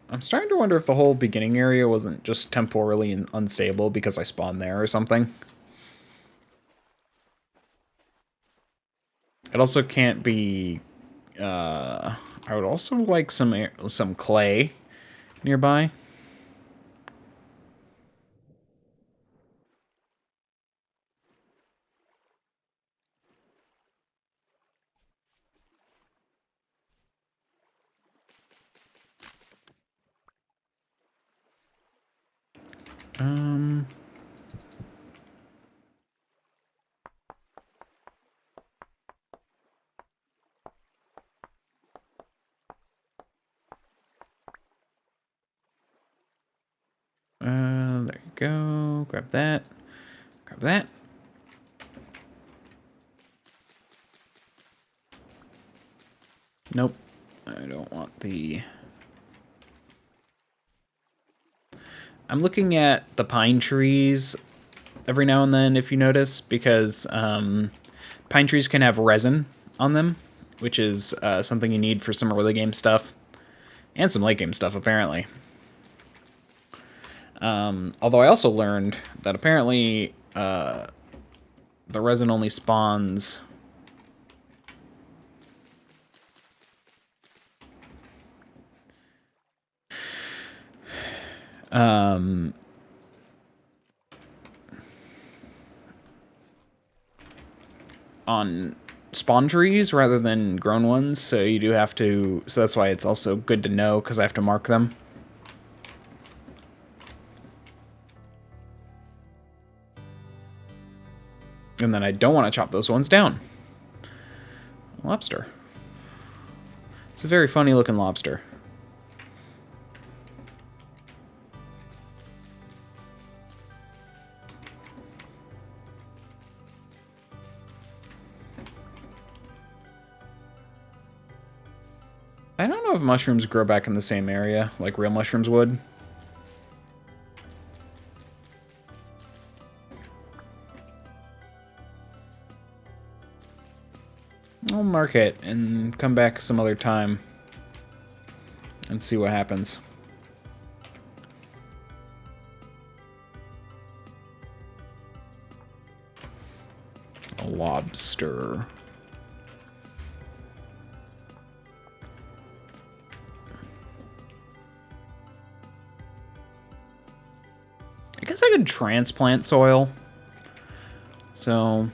S1: I'm starting to wonder if the whole beginning area wasn't just temporarily unstable because I spawned there or something. It also can't be... I would also like some clay nearby. Um... there you go. Grab that. Grab that. Nope. I don't want the... I'm looking at the pine trees every now and then, if you notice, because pine trees can have resin on them, which is something you need for some early game stuff, and some late game stuff, apparently. Although I also learned that apparently the resin only spawns... on spawn trees rather than grown ones, so you do have to... So that's why it's also good to know, because I have to mark them. And then I don't want to chop those ones down. Lobster. It's a very funny looking lobster. I don't know if mushrooms grow back in the same area like real mushrooms would. I'll mark it and come back some other time and see what happens. A lobster. I guess I could transplant soil. So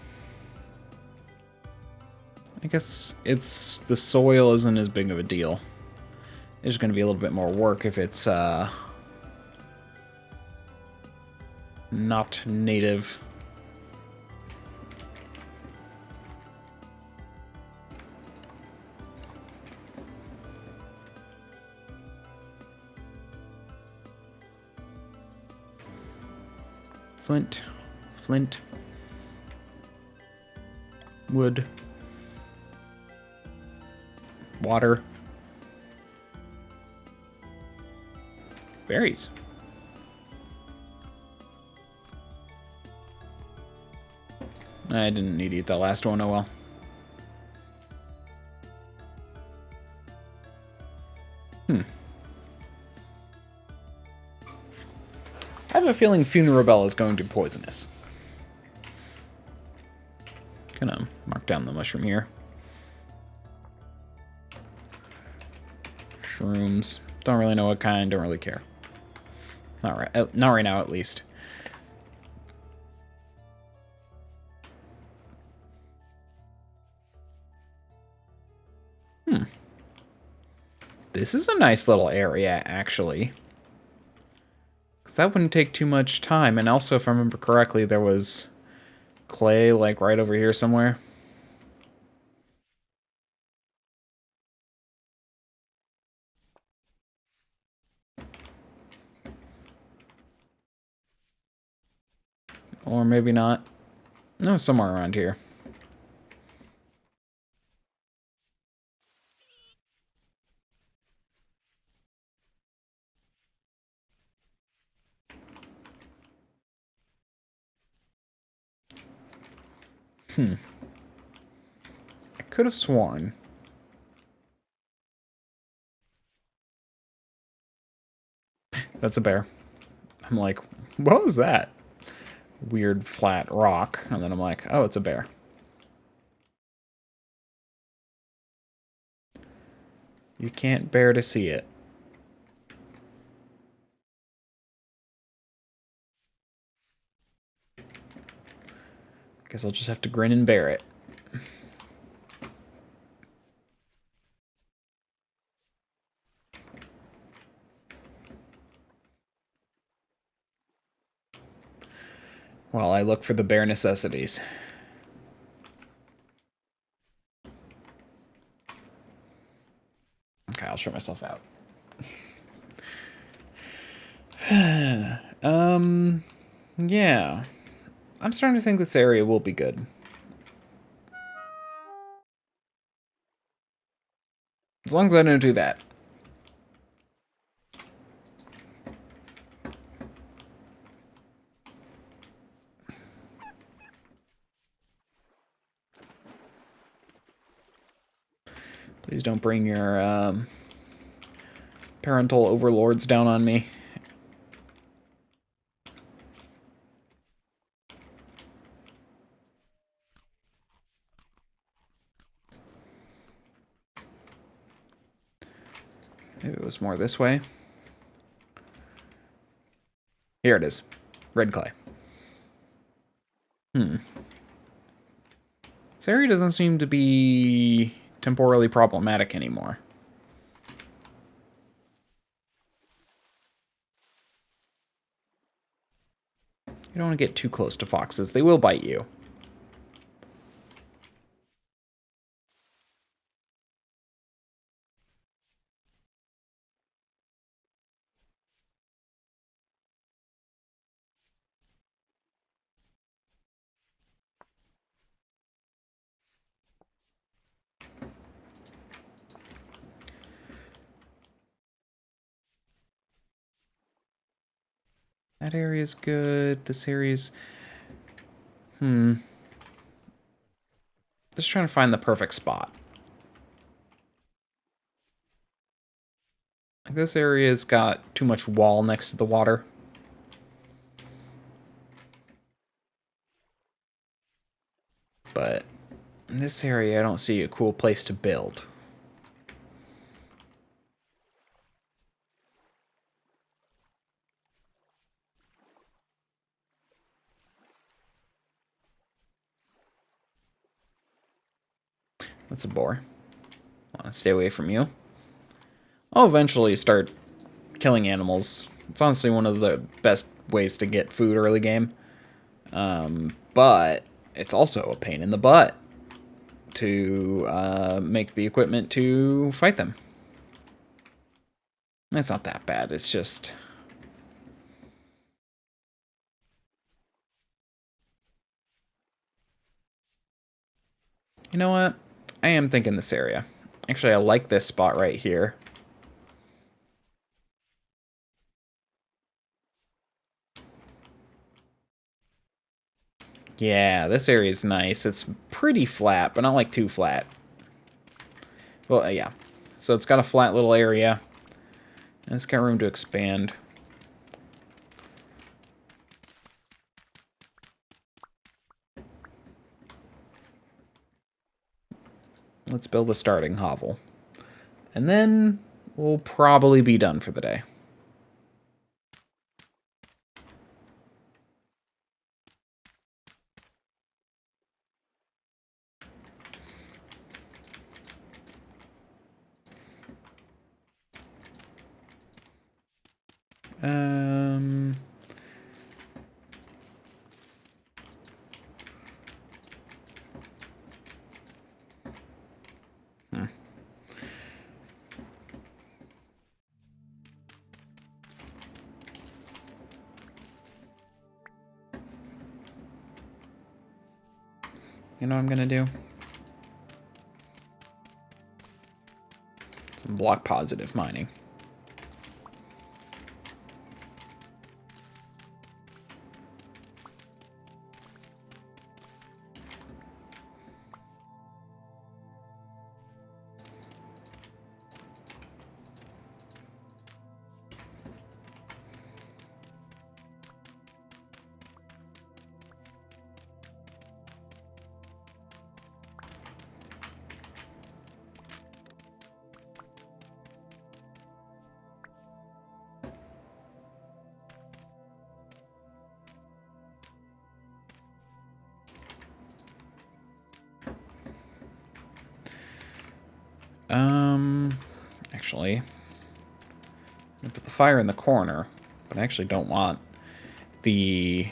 S1: I guess the soil isn't as big of a deal. There's going to be a little bit more work if it's not native. Flint, flint, wood, water, berries. I didn't need to eat that last one, oh well. I have a feeling Funerabelle is going to be poisonous. Gonna mark down the mushroom here. Shrooms. Don't really know what kind, don't really care. Not right now, at least. This is a nice little area, actually. Because that wouldn't take too much time. And also, if I remember correctly, there was clay, like, right over here somewhere. Or maybe not. No, somewhere around here. I could have sworn. That's a bear. I'm like, what was that? Weird flat rock. And then I'm like, oh, it's a bear. You can't bear to see it. Guess I'll just have to grin and bear it. While I look for the bare necessities. Okay, I'll shut myself out. Yeah. I'm starting to think this area will be good. As long as I don't do that. Please don't bring your parental overlords down on me. Maybe it was more this way. Here it is. Red clay. This area doesn't seem to be temporally problematic anymore. You don't want to get too close to foxes. They will bite you. That area's good. This area's... Just trying to find the perfect spot. This area's got too much wall next to the water. But in this area, I don't see a cool place to build. That's a boar. I want to stay away from you. I'll eventually start killing animals. It's honestly one of the best ways to get food early game. But it's also a pain in the butt to make the equipment to fight them. It's not that bad. It's just... You know what? I am thinking this area. Actually, I like this spot right here. Yeah, this area is nice. It's pretty flat, but not like too flat. Well, yeah. So it's got a flat little area. And it's got room to expand. Let's build a starting hovel. And then we'll probably be done for the day. You know what I'm gonna do? Some block positive mining. Actually, I'm gonna put the fire in the corner, but I actually don't want the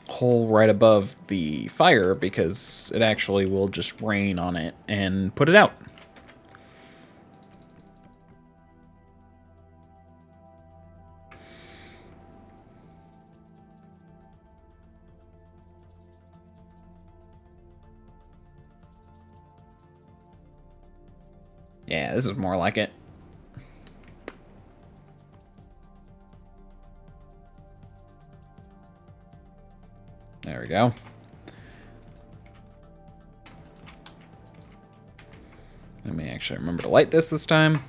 S1: hole right above the fire because it actually will just rain on it and put it out. Yeah, this is more like it. There we go. Let me actually remember to light this time.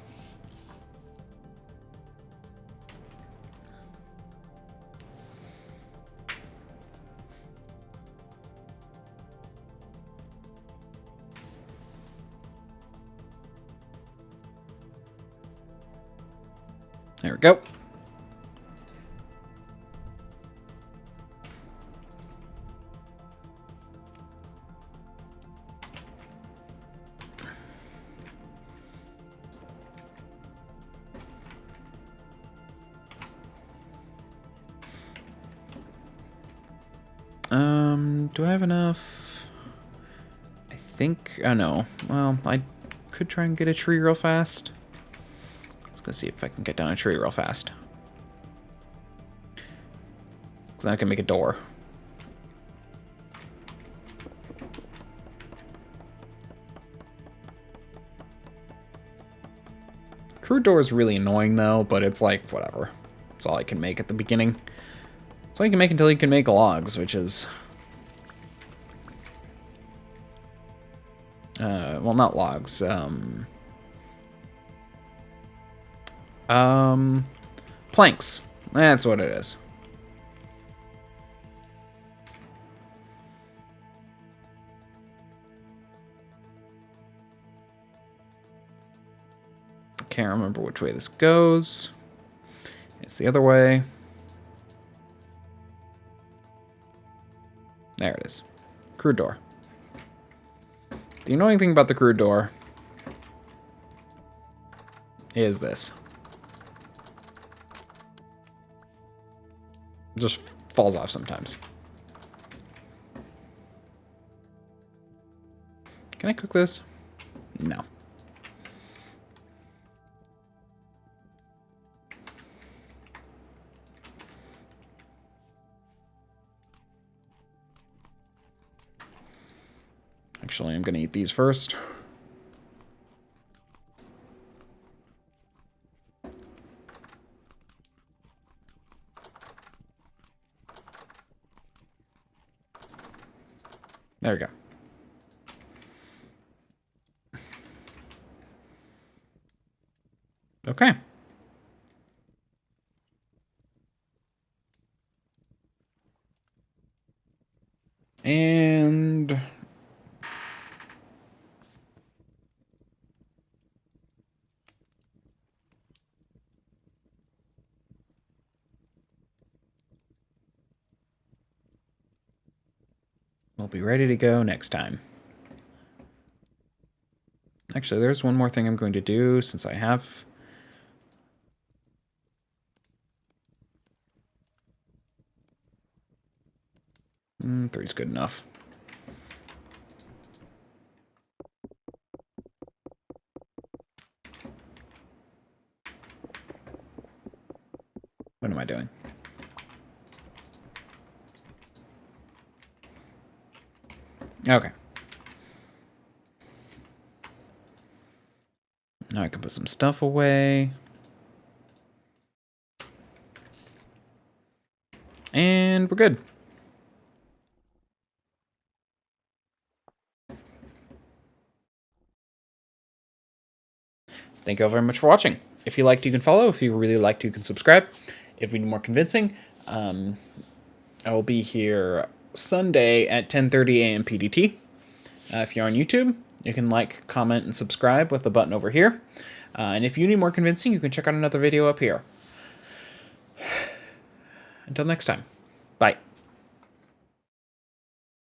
S1: There we go. Do I have enough? I think, oh no. Well, I could try and get a tree real fast. Let's go see if I can get down a tree real fast. Because then I can make a door. Crude door is really annoying though, but it's like, whatever. It's all I can make at the beginning. It's all you can make until you can make logs, which is... well, not logs. Planks. That's what it is. Can't remember which way this goes. It's the other way. There it is. Crude door. The annoying thing about the crude door is this. It just falls off sometimes. Can I cook this? No. Actually, I'm going to eat these first. There we go. Okay. And... we'll be ready to go next time. Actually, there's one more thing I'm going to do since I have... three's good enough. What am I doing? Okay. Now I can put some stuff away. And we're good. Thank you all very much for watching. If you liked, you can follow. If you really liked, you can subscribe. If we need more convincing, I will be here Sunday at 10:30 a.m. PDT. If you're on YouTube, you can like, comment, and subscribe with the button over here. And if you need more convincing, you can check out another video up here. Until next time, bye.